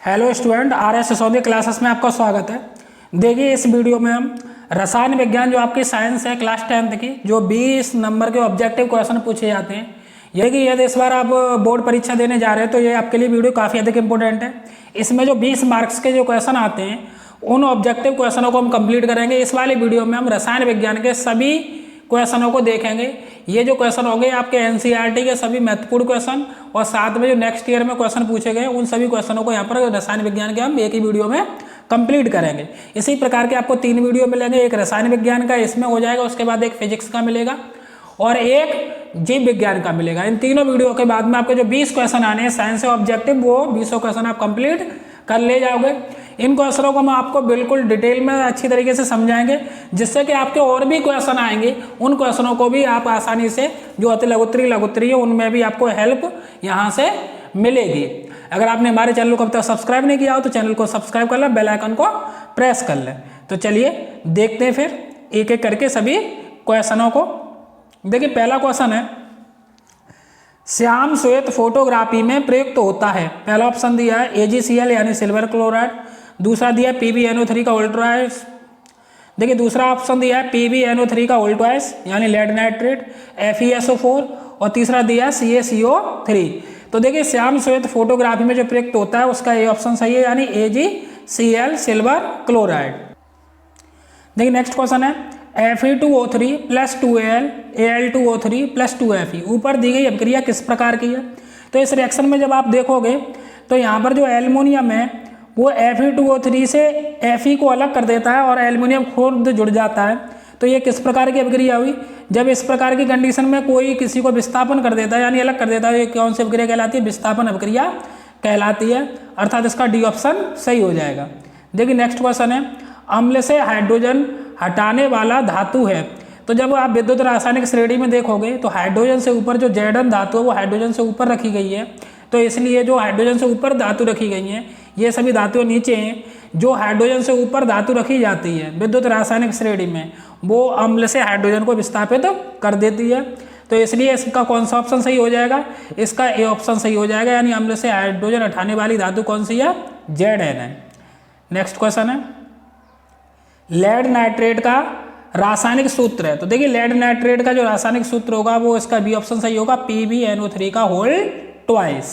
Hello student, RS Sisodia classes में आपका स्वागत है। देखिए, इस वीडियो में हम रसायन विज्ञान जो आपकी साइंस है क्लास 10th की, जो 20 नंबर के ऑब्जेक्टिव क्वेश्चन पूछे जाते हैं, ये कि यदि इस बार आप बोर्ड परीक्षा देने जा रहे हैं तो ये आपके लिए वीडियो काफ़ी अधिक इंपॉर्टेंट है। इसमें जो 20 मार्क्स के जो क्वेश्चन आते हैं उन ऑब्जेक्टिव क्वेश्चनों को हम कंप्लीट करेंगे। इस वाले वीडियो में हम रसायन विज्ञान के सभी क्वेश्चनों को देखेंगे। ये जो क्वेश्चन होंगे आपके एनसीईआरटी के सभी महत्वपूर्ण क्वेश्चन और साथ में जो नेक्स्ट ईयर में क्वेश्चन पूछे गए उन सभी क्वेश्चनों को यहाँ पर रसायन विज्ञान के हम एक ही वीडियो में कंप्लीट करेंगे। इसी प्रकार के आपको 3 वीडियो मिलेंगे, एक रसायन विज्ञान का इसमें हो जाएगा, उसके बाद एक फिजिक्स का मिलेगा और एक जीव विज्ञान का मिलेगा। इन तीनों वीडियो के बाद में आपके जो 20 क्वेश्चन आने हैं साइंस से ऑब्जेक्टिव, वो 20 क्वेश्चन आप कंप्लीट कर ले जाओगे। इन क्वेश्चनों को हम आपको बिल्कुल डिटेल में अच्छी तरीके से समझाएंगे, जिससे कि आपके और भी क्वेश्चन आएंगे उन क्वेश्चनों को भी आप आसानी से, जो अति लघुत्तरी है उनमें भी आपको हेल्प यहाँ से मिलेगी। अगर आपने हमारे चैनल को अब तक सब्सक्राइब नहीं किया हो तो चैनल को सब्सक्राइब कर लें, बेल आइकन को प्रेस कर लें। तो चलिए देखते हैं फिर एक एक करके सभी क्वेश्चनों को। देखिए, पहला क्वेश्चन है, श्याम श्वेत फोटोग्राफी में प्रयुक्त होता है। पहला ऑप्शन दिया है AgCl यानी सिल्वर क्लोराइड, दूसरा दिया है PbNO3 का उल्ट्राइस, देखिए दूसरा ऑप्शन दिया है PbNO3 का उल्ट्राइस यानी लेड नाइट्रेट, FeSO4 और तीसरा दिया है CaCO3। तो देखिए, श्याम श्वेत फोटोग्राफी में जो प्रयुक्त होता है उसका ये ऑप्शन सही है यानी AgCl सिल्वर क्लोराइड। देखिए नेक्स्ट क्वेश्चन है, Fe2O3 + 2Al Al2O3 + 2Fe ऊपर दी गई अभिक्रिया किस प्रकार की है। तो इस रिएक्शन में जब आप देखोगे तो यहाँ पर जो एल्युमिनियम है वो Fe2O3 से Fe को अलग कर देता है और एल्युमिनियम खुद जुड़ जाता है। तो ये किस प्रकार की अभिक्रिया हुई। जब इस प्रकार की कंडीशन में कोई किसी को विस्थापन कर देता है यानी अलग कर देता है, ये कौन सी अभिक्रिया कहलाती है, विस्थापन अभिक्रिया कहलाती है, अर्थात इसका डी ऑप्शन सही हो जाएगा। देखिए नेक्स्ट क्वेश्चन है, अम्ल से हाइड्रोजन हटाने वाला धातु है। तो जब आप विद्युत रासायनिक श्रेणी में देखोगे तो हाइड्रोजन से ऊपर जो Zn धातु है वो हाइड्रोजन से ऊपर रखी गई है। तो इसलिए जो हाइड्रोजन से ऊपर धातु रखी गई हैं ये सभी धातुएं नीचे हैं। जो हाइड्रोजन से ऊपर धातु रखी जाती है विद्युत रासायनिक श्रेणी में वो अम्ल से हाइड्रोजन को विस्थापित कर देती है। तो इसलिए इसका कौन सा ऑप्शन सही हो जाएगा, इसका ए ऑप्शन सही हो जाएगा यानी अम्ल से हाइड्रोजन हटाने वाली धातु कौन सी है, Zn है। नेक्स्ट क्वेश्चन है, लेड नाइट्रेट का रासायनिक सूत्र है। तो देखिए लेड नाइट्रेट का जो रासायनिक सूत्र होगा वो इसका बी ऑप्शन सही होगा, PbNO3 का होल ट्वाइस।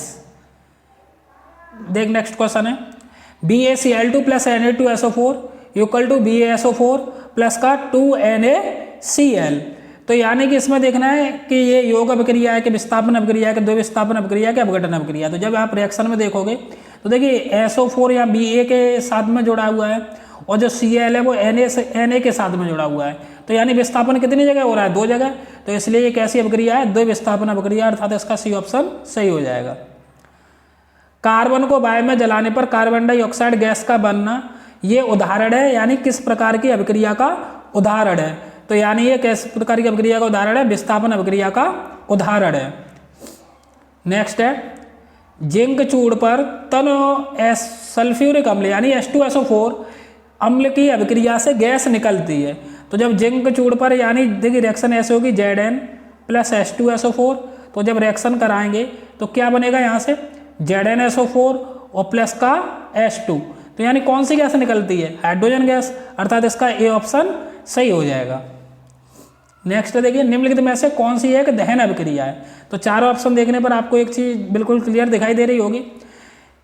देख नेक्स्ट क्वेश्चन है, BaCl2 + Na2SO4 = BaSO4 प्लस का 2NaCl। तो यानी कि इसमें देखना है कि ये योग अभिक्रिया है कि विस्थापन अभिक्रिया है कि द्वि विस्थापन अभिक्रिया है कि अपघटन अभिक्रिया। तो जब आप रिएक्शन में देखोगे तो देखिए SO4 या Ba के साथ में जुड़ा हुआ है और जो Cl है वो Na के साथ में जुड़ा हुआ है। तो यानी विस्थापन कितनी जगह हो रहा है, 2 जगह। तो इसलिए ये कैसी अभिक्रिया है, द्वि विस्थापन अभिक्रिया, अर्थात इसका सी ऑप्शन सही हो जाएगा। कार्बन को वायु में जलाने पर कार्बन डाइऑक्साइड गैस का बनना ये उदाहरण है यानी किस प्रकार की अभिक्रिया का उदाहरण है। तो यानी ये किस प्रकार की अभिक्रिया का उदाहरण है, विस्थापन अभिक्रिया का उदाहरण है। नेक्स्ट है, जिंक चूड़ पर तन सल्फ्यूरिक अम्ल यानी H2SO4 अम्ल की अभिक्रिया से गैस निकलती है। तो जब जिंक चूड़ पर यानी देखिए रिएक्शन ऐसे होगी Zn + H2SO4, तो जब रिएक्शन कराएंगे तो क्या बनेगा यहाँ से ZnSO4 और प्लस का H2। तो यानी कौन सी गैस निकलती है, हाइड्रोजन गैस, अर्थात इसका ए ऑप्शन सही हो जाएगा। नेक्स्ट देखिए, निम्नलिखित में से कौन सी एक दहन अभिक्रिया है। तो चारों ऑप्शन देखने पर आपको एक चीज बिल्कुल क्लियर दिखाई दे रही होगी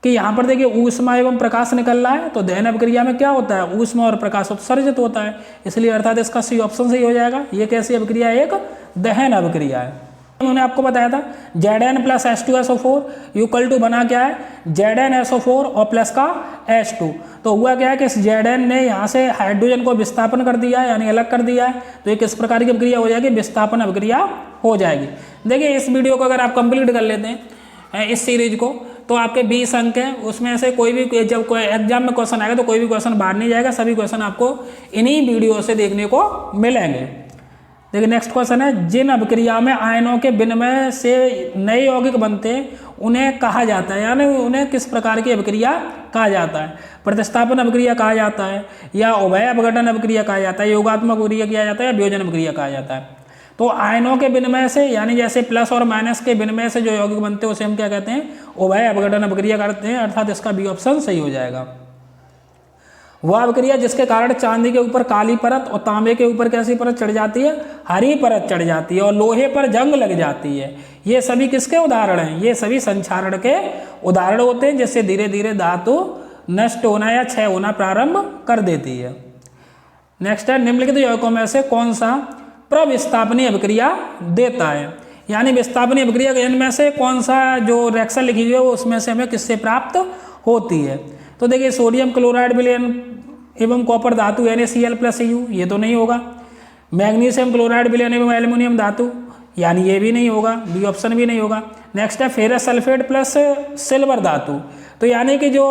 कि यहाँ पर देखिए ऊष्मा एवं प्रकाश निकल रहा है। तो दहन अभिक्रिया में क्या होता है, ऊष्मा और प्रकाश उत्सर्जित होता है, इसलिए अर्थात इसका सी ऑप्शन सही हो जाएगा। ये कैसी अभिक्रिया है, एक दहन अभिक्रिया है। उन्होंने आपको बताया था Zn + H2SO4 = बना क्या है, ZnSO4 और प्लस का H2। तो हुआ क्या है कि Zn ने यहाँ से हाइड्रोजन को विस्थापन कर दिया है यानी अलग कर दिया है। तो ये किस प्रकार की अभिक्रिया हो जाएगी, विस्थापन अभिक्रिया हो जाएगी। देखिए इस वीडियो को अगर आप कंप्लीट कर लेते हैं इस सीरीज को तो आपके 20 अंक हैं, उसमें से कोई भी जब कोई एग्जाम में क्वेश्चन आएगा तो कोई भी क्वेश्चन बाहर नहीं जाएगा, सभी क्वेश्चन आपको इन्हीं वीडियो से देखने को मिलेंगे। देखिए नेक्स्ट क्वेश्चन है, जिन अभिक्रिया में आयनों के विनिमय से नए यौगिक बनते हैं उन्हें कहा जाता है यानी उन्हें किस प्रकार की अभिक्रिया कहा जाता है, प्रतिस्थापन अभिक्रिया कहा जाता है या उभय अपघटन अभिक्रिया कहा जाता है, योगात्मक अभिक्रिया किया जाता है या वियोजन अभिक्रिया कहा जाता है। तो आयनों के विनिमय से, यानी जैसे प्लस और माइनस के विनिमय से जो यौगिक बनते हैं उसे हम क्या कहते हैं, उभय अपघटन अभिक्रिया करते हैं, अर्थात इसका बी ऑप्शन सही हो जाएगा। वह अभिक्रिया जिसके कारण चांदी के ऊपर काली परत और तांबे के ऊपर कैसी परत चढ़ जाती है, हरी परत चढ़ जाती है और लोहे पर जंग लग जाती है, ये सभी किसके उदाहरण हैं, ये सभी संक्षारण के उदाहरण होते हैं, जिससे धीरे धीरे धातु नष्ट होना या क्षय होना प्रारंभ कर देती है। नेक्स्ट है, निम्नलिखित यौगिकों में से कौन सा प्रविस्थापनीय अभिक्रिया देता है, यानी विस्थापनीय अभिक्रिया इनमें से कौन सा जो रिएक्शन लिखी हुई है वो उसमें से हमें किससे प्राप्त होती है। तो देखिए सोडियम क्लोराइड विलयन एवं कॉपर धातु NaCl+Cu, ये तो नहीं होगा। मैग्नीशियम क्लोराइड विलयन एवं एल्युमिनियम धातु, यानी ये भी नहीं होगा, बी ऑप्शन भी नहीं होगा। नेक्स्ट है फेरस सल्फेट प्लस सिल्वर धातु, तो यानी कि जो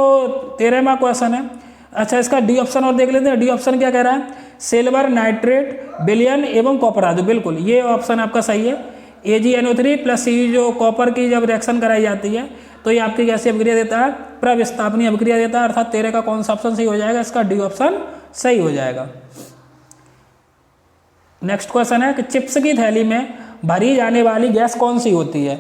13वां क्वेश्चन है, अच्छा इसका डी ऑप्शन और देख लेते हैं। डी ऑप्शन क्या कह रहा है, सिल्वर नाइट्रेट विलयन एवं कॉपर धातु, बिल्कुल ये ऑप्शन आपका सही है। AgNO3+Cu जो कॉपर की जब रिएक्शन कराई जाती है तो ये आपकी कैसी अभिक्रिया देता है, प्रविस्थापनीय अभिक्रिया देता है, अर्थात 13 का कौन सा ऑप्शन सही हो जाएगा, इसका डी ऑप्शन सही हो जाएगा। नेक्स्ट क्वेश्चन है कि चिप्स की थैली में भरी जाने वाली गैस कौन सी होती है।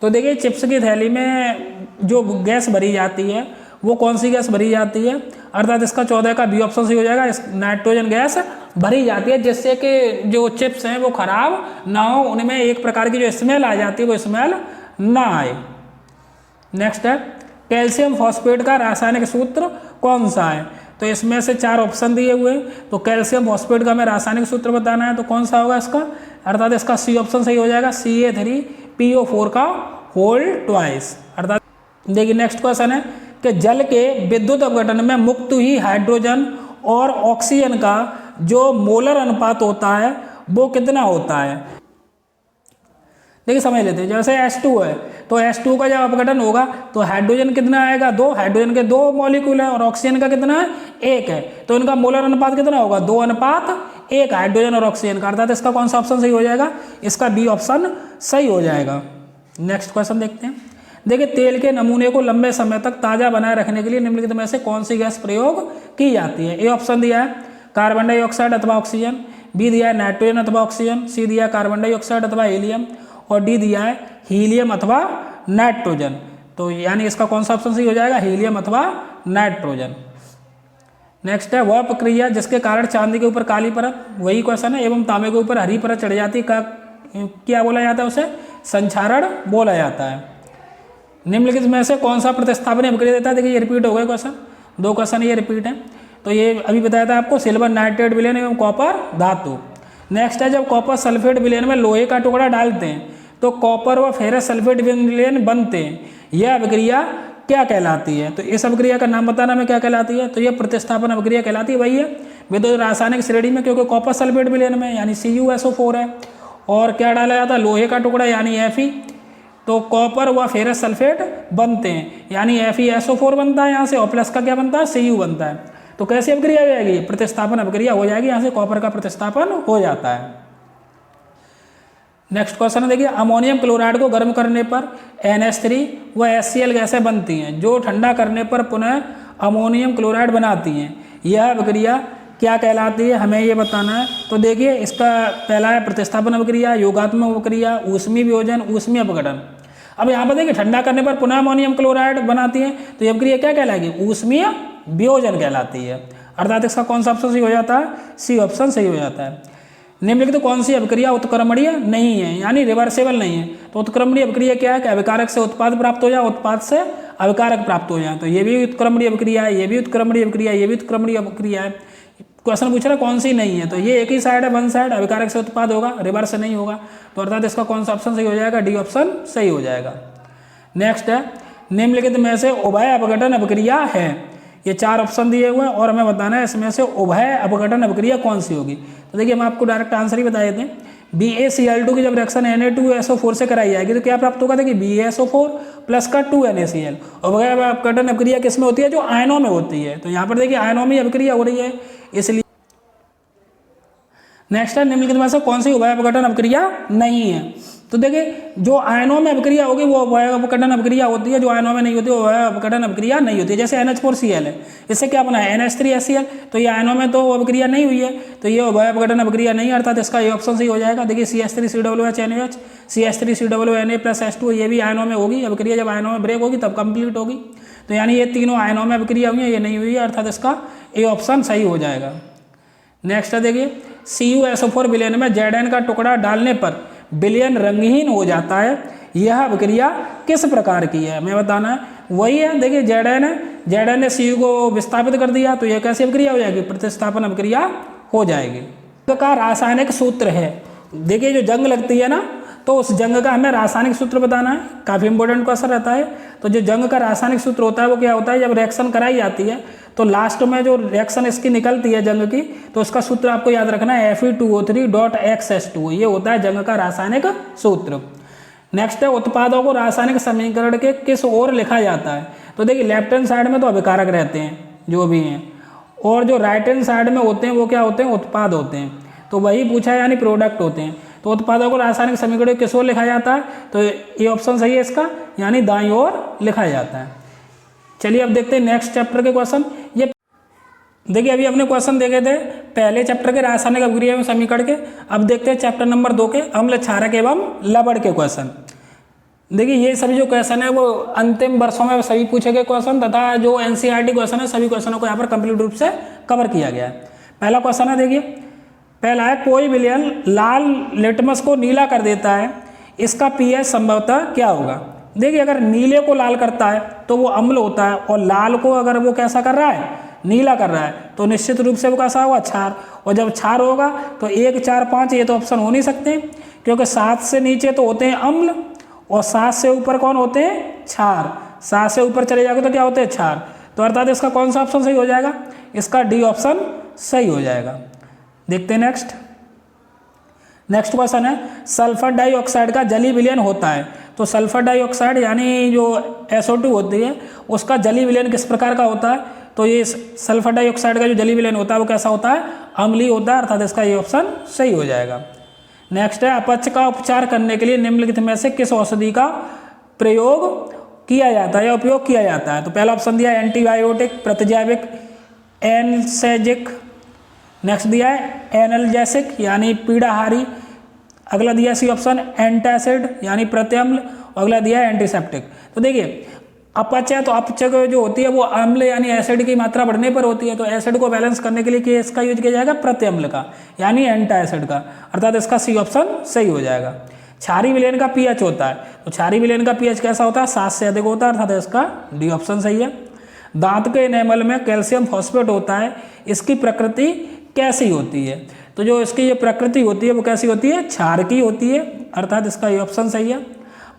तो देखिए चिप्स की थैली में जो गैस भरी जाती है वो कौन सी गैस भरी जाती है, अर्थात इसका 14 का बी ऑप्शन सही हो जाएगा। नाइट्रोजन गैस भरी जाती है, जिससे कि जो चिप्स हैं वो खराब ना हो, उनमें एक प्रकार की जो स्मेल आ जाती है वो स्मेल ना आए। नेक्स्ट है, कैल्शियम फॉस्फेट का रासायनिक सूत्र कौन सा है। तो इसमें से 4 ऑप्शन दिए हुए हैं, तो कैल्शियम फॉस्फेट का हमें रासायनिक सूत्र बताना है, तो कौन सा होगा इसका, अर्थात इसका सी ऑप्शन सही हो जाएगा, Ca3PO4 का होल ट्वाइस। अर्थात देखिए नेक्स्ट क्वेश्चन है कि जल के विद्युत अपघटन में मुक्त हुई हाइड्रोजन और ऑक्सीजन का जो मोलर अनुपात होता है वो कितना होता है। देखिए समझ लेते हैं, जैसे H2 है तो H2 का जब अपघटन होगा तो हाइड्रोजन कितना आएगा, 2, हाइड्रोजन के 2 मॉलिक्यूल है और ऑक्सीजन का कितना है, 1 है, तो इनका मोलर अनुपात कितना होगा, 2:1 हाइड्रोजन और ऑक्सीजन का, अर्थात इसका कौन सा ऑप्शन सही हो जाएगा, इसका बी ऑप्शन सही हो जाएगा। नेक्स्ट क्वेश्चन देखते हैं। देखिए तेल के नमूने को लंबे समय तक ताज़ा बनाए रखने के लिए निम्नलिखित में से कौन सी गैस प्रयोग की जाती है। ए ऑप्शन दिया है कार्बन डाइऑक्साइड अथवा ऑक्सीजन, बी दिया है नाइट्रोजन अथवा ऑक्सीजन, सी दिया है कार्बन डाइऑक्साइड अथवा हीलियम और डी दिया है हीलियम अथवा नाइट्रोजन। तो यानी इसका कौन सा ऑप्शन सही हो जाएगा, हीलियम अथवा नाइट्रोजन। नेक्स्ट है, वह प्रक्रिया जिसके कारण चांदी के ऊपर काली परत, वही क्वेश्चन है, एवं तांबे के ऊपर हरी परत चढ़ जाती है, क्या बोला जाता है, उसे संक्षारण बोला जाता है। निम्नलिखित में से कौन सा प्रतिस्थापन अभिक्रिया देता है। देखिए ये रिपीट हो गए क्वेश्चन, 2 क्वेश्चन ये रिपीट है। तो ये अभी बताया था आपको, सिल्वर नाइट्रेट विलयन एवं कॉपर धातु। नेक्स्ट है, जब कॉपर सल्फेट विलयन में लोहे का टुकड़ा डालते हैं तो कॉपर व फेरस सल्फेट विलयन बनते हैं, यह अभिक्रिया क्या कहलाती है। तो इस अभिक्रिया का नाम बताना में क्या कहलाती है, तो यह प्रतिस्थापन अभिक्रिया कहलाती है। वही है विद्युत रासायनिक श्रेणी में, क्योंकि कॉपर सल्फेट विलयन में यानी CuSO4 है और क्या डाला जाता है, लोहे का टुकड़ा यानी Fe, तो कॉपर व फेरस सल्फेट बनते हैं यानी FeSO4 बनता है यहाँ से, और प्लस का क्या बनता है, Cu बनता है। तो कैसी अभिक्रिया हो जाएगी, प्रतिस्थापन अभिक्रिया हो जाएगी, यहाँ से कॉपर का प्रतिस्थापन हो जाता है। नेक्स्ट क्वेश्चन है, देखिए अमोनियम क्लोराइड को गर्म करने पर NH3 व HCl गैसें बनती हैं, जो ठंडा करने पर पुनः अमोनियम क्लोराइड बनाती हैं, यह अभिक्रिया क्या कहलाती है, हमें ये बताना है। तो देखिए इसका पहला है प्रतिस्थापन अभिक्रिया, योगात्मक अभिक्रिया, ऊष्मीय वियोजन, ऊष्मीय अपघटन। अब यहाँ पर देखिए ठंडा करने पर पुनः अमोनियम क्लोराइड बनाती है, तो ये अभिक्रिया क्या कहलाएगी, ऊष्मीय वियोजन कहलाती है, अर्थात इसका कौन सा ऑप्शन सही हो जाता है, सी ऑप्शन सही हो जाता है। निम्नलिखित तो कौन सी अभिक्रिया उत्क्रमणीय नहीं है, यानी रिवर्सेबल नहीं है। तो उत्क्रमणीय अभिक्रिया क्या है कि अभिकारक से उत्पाद प्राप्त हो जाए, उत्पाद से अभिकारक प्राप्त हो जाए, तो ये भी उत्क्रमणीय अभिक्रिया है, ये भी उत्क्रमणीय अभिक्रिया, ये भी उत्क्रमणीय अभिक्रिया है। क्वेश्चन पूछ रहा है कौन सी नहीं है, तो ये एक ही साइड है, वन साइड, अभिकारक से उत्पाद होगा, रिवर्स नहीं होगा, तो अर्थात इसका कौन सा ऑप्शन सही हो जाएगा, डी ऑप्शन सही हो जाएगा। नेक्स्ट है, निम्नलिखित में से उभय अपघटन अभिक्रिया है, ये 4 ऑप्शन दिए हुए हैं और हमें बताना है इसमें से उभय अपघटन अभिक्रिया कौन सी होगी। तो देखिए हम आपको डायरेक्ट आंसर ही बता देते हैं, BaCl2 की जब रिएक्शन Na2SO4 से कराई जाएगी तो क्या प्राप्त होगा, देखिए BaSO4 प्लस का 2NaCl। उभय अपघटन अभिक्रिया किस में होती है, जो आयनों में होती है, तो यहाँ पर देखिए आयनों में अभिक्रिया हो रही है, इसलिए। नेक्स्ट है, निम्नलिखित में से कौन सी उभय अपघटन अभिक्रिया नहीं है। तो देखिए जो आयनों में अभिक्रिया होगी वो अवयव अपघटन अभिक्रिया होती है, जो आयनों में नहीं होती वो अवयव अपघटन अभिक्रिया नहीं होती है। जैसे NH4Cl है, इससे क्या बना है NH3HCl, तो ये आयनों में तो अभिक्रिया नहीं हुई है, तो ये अवयव अपघटन अभिक्रिया नहीं, अर्थात इसका ये ऑप्शन सही हो जाएगा। देखिए CH3COOH CH3COONA+H2 ये भी आयनों में होगी अभिक्रिया, जब आयनों में ब्रेक होगी तब कंप्लीट होगी। तो यानी ये तीनों आयनों में अभिक्रिया हुई है, ये नहीं हुई है, अर्थात इसका ए ऑप्शन सही हो जाएगा। नेक्स्ट है देखिए CuSO4 विलयन में Zn का टुकड़ा डालने पर विलयन रंगहीन हो जाता है, यह अभिक्रिया किस प्रकार की है, मैं बताना है। वही है, देखिए Zn है, Zn ने Cu को विस्थापित कर दिया, तो यह कैसी अभिक्रिया हो जाएगी, प्रतिस्थापन अभिक्रिया हो जाएगी। का रासायनिक सूत्र है, देखिए जो जंग लगती है ना, तो उस जंग का हमें रासायनिक सूत्र बताना है, काफ़ी इंपॉर्टेंट क्वेश्चन रहता है। तो जो जंग का रासायनिक सूत्र होता है वो क्या होता है, जब रिएक्शन कराई जाती है तो लास्ट में जो रिएक्शन इसकी निकलती है जंग की, तो उसका सूत्र आपको याद रखना है Fe2O3.XH2, ये होता है जंग का रासायनिक सूत्र। नेक्स्ट है उत्पादों को रासायनिक समीकरण के किस ओर लिखा जाता है। तो देखिए लेफ्ट हैंड साइड में तो अभिकारक रहते हैं जो भी हैं, और जो राइट हैंड साइड में होते हैं वो क्या होते हैं, उत्पाद होते हैं। तो वही पूछा है, यानी प्रोडक्ट होते हैं। तो उत्पादों को रासायनिक समीकरण किस ओर लिखा जाता है, तो ये ऑप्शन सही है इसका, यानी दाईं ओर लिखा जाता है। चलिए अब देखते हैं नेक्स्ट चैप्टर के क्वेश्चन। ये देखिए अभी हमने क्वेश्चन देखे थे पहले चैप्टर के रासायनिक अभिक्रिया एवं समीकरण के, अब देखते हैं चैप्टर नंबर 2 के अम्ल क्षारक एवं लवण के क्वेश्चन। देखिए ये सभी जो क्वेश्चन है वो अंतिम वर्षों में सभी पूछे गए क्वेश्चन, तथा जो NCERT क्वेश्चन है सभी क्वेश्चनों को यहाँ पर कंप्लीट रूप से कवर किया गया है। पहला क्वेश्चन है, देखिए पहला है, कोई विलयन लाल लिटमस को नीला कर देता है, इसका pH संभवतः क्या होगा। देखिए अगर नीले को लाल करता है तो वो अम्ल होता है, और लाल को अगर वो कैसा कर रहा है, नीला कर रहा है, तो निश्चित रूप से वो कैसा होगा, क्षार। और जब क्षार होगा तो 1, 4, 5 ये तो ऑप्शन हो नहीं सकते, क्योंकि 7 से नीचे तो होते हैं अम्ल और 7 से ऊपर कौन होते हैं, क्षार। 7 से ऊपर चले जाओगे तो क्या होते हैं, क्षार। तो अर्थात इसका कौन सा ऑप्शन सही हो जाएगा, इसका डी ऑप्शन सही हो जाएगा। देखते हैं नेक्स्ट क्वेश्चन है, सल्फर डाइऑक्साइड का जलीय विलयन होता है। तो सल्फर डाइऑक्साइड यानी जो SO2 होती है उसका जलीय विलयन किस प्रकार का होता है। तो ये सल्फर डाइऑक्साइड का जो जलीय विलयन होता है वो कैसा होता है, अम्लीय होता है, अर्थात इसका ये ऑप्शन सही हो जाएगा। नेक्स्ट है, अपच का उपचार करने के लिए निम्नलिखित में से किस औषधि का प्रयोग किया जाता है या उपयोग किया जाता है। तो पहला ऑप्शन दिया है एंटीबायोटिक, प्रतिजैविक, एनसेजिक। नेक्स्ट दिया है एनाल्जेसिक यानी पीड़ाहारी। अगला दिया सी ऑप्शन एंटासिड यानी प्रत्यम्ल। अगला दिया है एंटीसेप्टिक। तो देखिए अपच है तो अपच जो होती है वो अम्ल यानी एसिड की मात्रा बढ़ने पर होती है, तो एसिड को बैलेंस करने के लिए इसका यूज किया जाएगा प्रत्यम्ल का यानी एंटासिड का, अर्थात इसका सी ऑप्शन सही हो जाएगा। क्षारीय विलयन का पीएच होता है, तो क्षारीय विलयन का पीएच कैसा होता है, 7 से अधिक होता है, अर्थात इसका डी ऑप्शन सही है। दांत के एनेमल में कैल्शियम फॉस्फेट होता है, इसकी प्रकृति कैसी होती है। तो जो इसकी ये प्रकृति होती है वो कैसी होती है, क्षार की होती है, अर्थात इसका ये ऑप्शन सही है।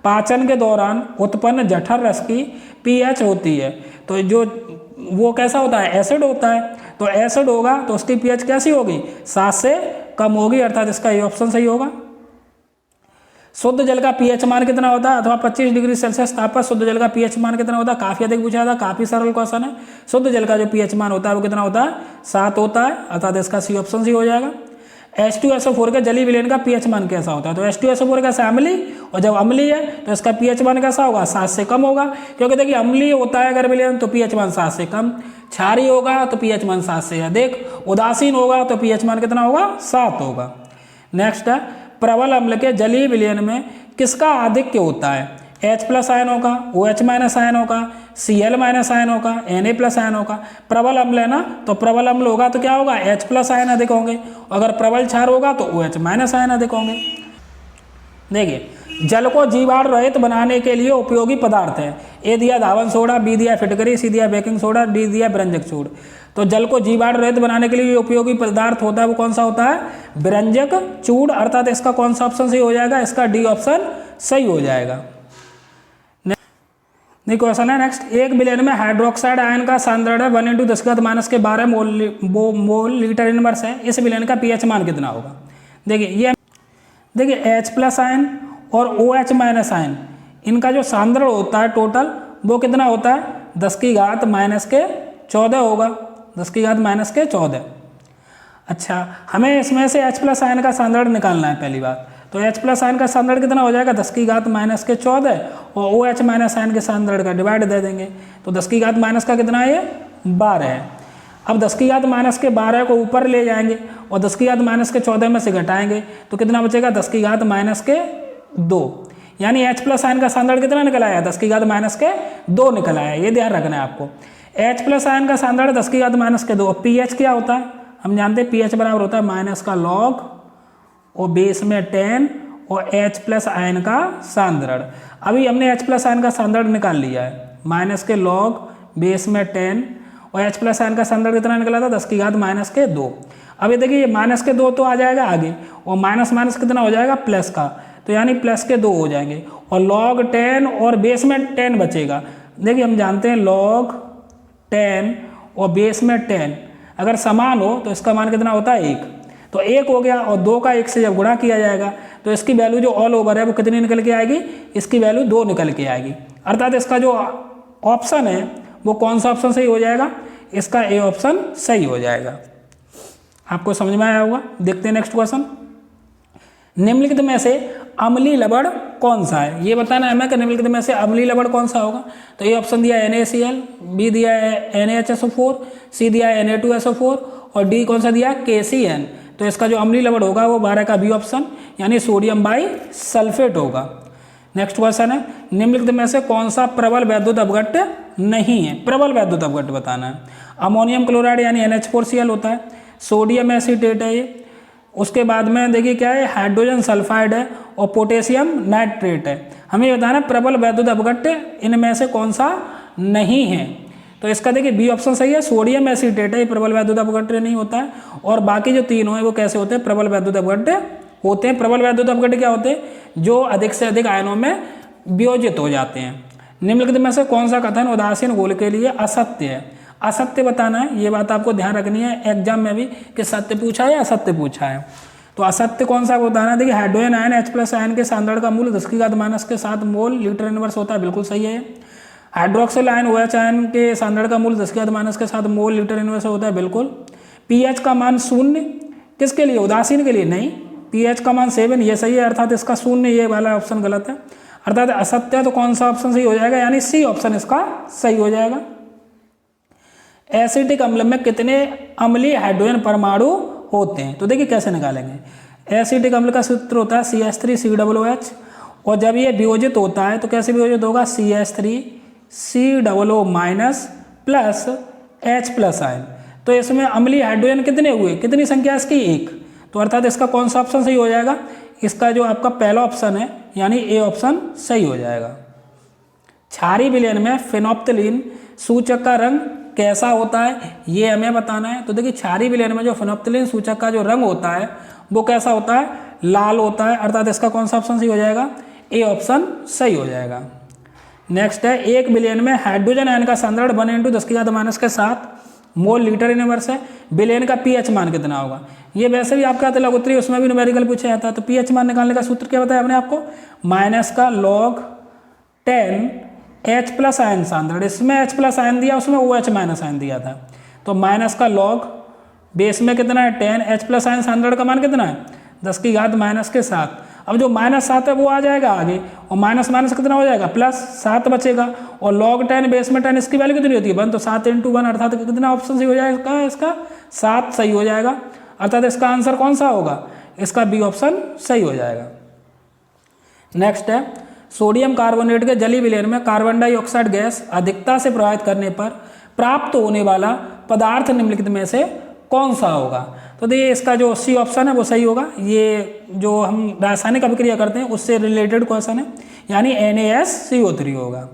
पाचन के दौरान उत्पन्न जठर रस की पीएच होती है, तो जो वो कैसा होता है, एसिड होता है, तो एसिड होगा तो उसकी पीएच कैसी होगी, 7 से कम होगी, अर्थात इसका ये ऑप्शन सही होगा। शुद्ध जल का पीएच मान कितना होता है, अथवा 25 डिग्री सेल्सियस ताप पर शुद्ध जल का पीएच मान कितना होता है, काफी अधिक पूछा था, काफी सरल क्वेश्चन है। शुद्ध जल का जो पीएच मान होता है वो कितना होता है, 7 होता है, अर्थात इसका सी ऑप्शन सी हो जाएगा। H2SO4 के जलीय विलयन का पीएच मान कैसा होता है, तो H2SO4 कैसा अम्लीय, और जब अम्लीय है तो इसका पीएच मान कैसा होगा, 7 से कम होगा, क्योंकि देखिए अम्लीय होता है अगर विलयन तो पीएच मान 7 से कम, क्षारीय होगा तो पीएच मान 7 से अधिक, उदासीन होगा तो पीएच मान कितना होगा, 7 होगा। नेक्स्ट है, प्रबल अम्ल के जलीय विलयन में किसका आधिक्य होता है, H+ आयनों का, OH- आयनों का, Cl- आयनों का, Na+ आयनों का। प्रबल अम्ल है ना, तो प्रबल अम्ल होगा तो क्या होगा, H+ आयन अधिक होंगे, अगर प्रबल क्षार होगा तो OH- आयन अधिक होंगे। देखिए जल को जीवाणु रहित बनाने के लिए उपयोगी पदार्थ है, ए दिया धावन सोडा, बी दिया फिटकरी, सी दिया बेकिंग सोडा, डी दिया व्यंजक चूड़। तो जल को जीवाणु रहित बनाने के लिए उपयोगी पदार्थ होता है वो कौन सा होता है, व्यंजक चूड़, अर्थात इसका कौन सा ऑप्शन सही हो जाएगा, इसका डी ऑप्शन सही हो जाएगा। क्वेश्चन है नेक्स्ट, एक विलयन में हाइड्रोक्साइड आयन का सांद्रण है 1 × 10⁻12 मोल लीटर इनवर्स है, इस विलयन का पीएच मान कितना होगा। देखिए H+ आयन और OH- आयन इनका जो सांद्रण होता है टोटल वो कितना होता है, 10⁻14 होगा, 10⁻14। अच्छा हमें इसमें से H+ आयन का सांद्रण निकालना है पहली बात, तो H प्लस आयन का सांद्रण कितना हो जाएगा 10 की घात माइनस के 14 और OH माइनस आयन के सांद्रण का डिवाइड दे देंगे तो 10 की घात माइनस का कितना है ये 12 है। अब 10 की घात माइनस के 12 को ऊपर ले जाएंगे और 10 की घात माइनस के 14 में से घटाएंगे तो कितना बचेगा 10 की घात माइनस के 2, यानी H प्लस आयन का सांद्रण कितना निकल आया 10 की घात माइनस के 2 निकल आया। ये ध्यान रखना है आपको। H प्लस आयन का सांद्रण 10 की घात माइनस के 2। pH क्या होता है हम जानते हैं pH बराबर होता है माइनस का लॉग और बेस में 10 और H प्लस आयन का सांद्रण। अभी हमने H प्लस आयन का सांद्रण निकाल लिया है माइनस के लॉग बेस में 10 और H प्लस आयन का सांद्रण कितना निकला था 10 की घात माइनस के 2। अभी देखिए ये माइनस के 2 तो आ जाएगा आगे और माइनस माइनस कितना हो जाएगा प्लस का, तो यानी प्लस के 2 हो जाएंगे और लॉग 10 और बेस में 10 बचेगा। देखिए हम जानते हैं लॉग 10 और बेस में 10 अगर समान हो तो इसका मान कितना होता है 1, तो 1 हो गया और 2 का 1 से जब गुणा किया जाएगा तो इसकी वैल्यू जो ऑल ओवर है वो कितनी निकल के आएगी, इसकी वैल्यू 2 निकल के आएगी। अर्थात इसका जो ऑप्शन है वो कौन सा ऑप्शन सही हो जाएगा, इसका ए ऑप्शन सही हो जाएगा। आपको समझ में आया होगा। देखते हैं नेक्स्ट क्वेश्चन। निम्नलिखित में से अम्लीय लवण कौन सा है, ये बताना है हमें कि निम्नलिखित में से अम्लीय लवण कौन सा होगा। तो ये ऑप्शन दिया है NaCl, बी दिया है NaHSO4, सी दिया है Na2SO4 और डी कौन सा दिया है KCN। तो इसका जो अम्लीय लवण होगा वो 12 का बी ऑप्शन यानी सोडियम बाई सल्फेट होगा। नेक्स्ट क्वेश्चन है निम्नलिखित में से कौन सा प्रबल वैद्युत अपघट्य नहीं है, प्रबल वैद्युत अपघट्य बताना है। अमोनियम क्लोराइड यानी NH4Cl होता है, सोडियम एसीटेट है ये, उसके बाद में देखिए क्या है हाइड्रोजन सल्फाइड है और पोटेशियम नाइट्रेट है। हमें बताना प्रबल वैद्युत अपघट्य इनमें से कौन सा नहीं है। तो इसका देखिए बी ऑप्शन सही है, सोडियम एसीटेट है, ये प्रबल वैद्युत अपघट्य नहीं होता है और बाकी जो तीनों है वो कैसे होते हैं प्रबल वैद्युत अपघट्य होते हैं। प्रबल वैद्युत अपघट्य क्या होते हैं जो अधिक से अधिक आयनों में वियोजित हो जाते हैं। निम्नलिखित में से कौन सा कथन उदासीन घोल के लिए असत्य है, असत्य बताना है। ये बात आपको ध्यान रखनी है एग्जाम में भी कि सत्य पूछा है या असत्य पूछा है। तो असत्य कौन सा बताना है। देखिए hydrogen ion H plus ion के सांद्रण का मूल्य 10 की घात माइनस के 7 मोल लीटर इनवर्स होता है, बिल्कुल सही है। हाइड्रोक्सिल आयन OH आयन के सांद्रण का मूल्य 10 की घात माइनस के 7 मोल लीटर इनवर्स होता है, बिल्कुल। pH का मान 0 किसके लिए, उदासीन के लिए नहीं, pH का मान 7 ये सही है, अर्थात इसका 0 ये वाला ऑप्शन गलत है, अर्थात असत्य। तो कौन सा ऑप्शन सही हो जाएगा, यानी सी ऑप्शन इसका सही हो जाएगा। एसिटिक अम्ल में कितने अम्लीय हाइड्रोजन परमाणु होते हैं, तो देखिए कैसे निकालेंगे। एसिटिक अम्ल का सूत्र होता है CH3COOH और जब ये वियोजित होता है तो कैसे वियोजित होगा, CH3COO minus plus H plus ion. तो इसमें अम्लीय हाइड्रोजन कितने हुए, कितनी संख्या इसकी 1, तो अर्थात इसका कौन सा ऑप्शन सही हो जाएगा, इसका जो आपका पहला ऑप्शन है यानी ए ऑप्शन सही हो जाएगा। क्षारीय विलयन में फेनोप्थलीन सूचक का रंग कैसा होता है ये हमें बताना है। तो देखिए क्षारीय विलयन में जो फेनोप्थलीन सूचक का जो रंग होता है वो कैसा होता है, लाल होता है, अर्थात इसका कौन सा ऑप्शन सही हो जाएगा, ए ऑप्शन सही हो जाएगा। नेक्स्ट है एक विलयन में हाइड्रोजन आयन का सांद्रण 1 × 10⁻⁷ मोल लीटर इनवर्स है, विलयन का pH मान कितना होगा। ये वैसे भी आपका आता है लघुत्तरी, उसमें भी न्यूमेरिकल पूछा जाता है। तो pH मान निकालने का सूत्र क्या बताया हमने आपको, माइनस का log 10 H प्लस आयन सांद्रण, इसमें H प्लस आयन दिया उसमें OH माइनस आयन दिया था, तो माइनस का log बेस में कितना है 10, H प्लस आयन सांद्रण का मान कितना है 10 की घात माइनस के 7। अब जो -7 है वो आ जाएगा आगे और माइनस माइनस कितना हो जाएगा +7 बचेगा और log 10 बेस में 10 इसकी वैल्यू कितनी होती है 1, तो 7 × 1 अर्थात कितना ऑप्शन सही हो जाएगा, इसका 7 सही हो जाएगा, अर्थात इसका आंसर कौन सा होगा, इसका बी ऑप्शन सही हो जाएगा। नेक्स्ट है सोडियम कार्बोनेट के जलीय विलयन में कार्बन डाइऑक्साइड गैस अधिकता से प्रभावित करने पर प्राप्त होने वाला पदार्थ निम्नलिखित में से कौन सा होगा। तो देखिए इसका जो सी ऑप्शन है वो सही होगा, ये जो हम रासायनिक अभिक्रिया करते हैं उससे रिलेटेड क्वेश्चन है, यानी NaSCO3 होगा।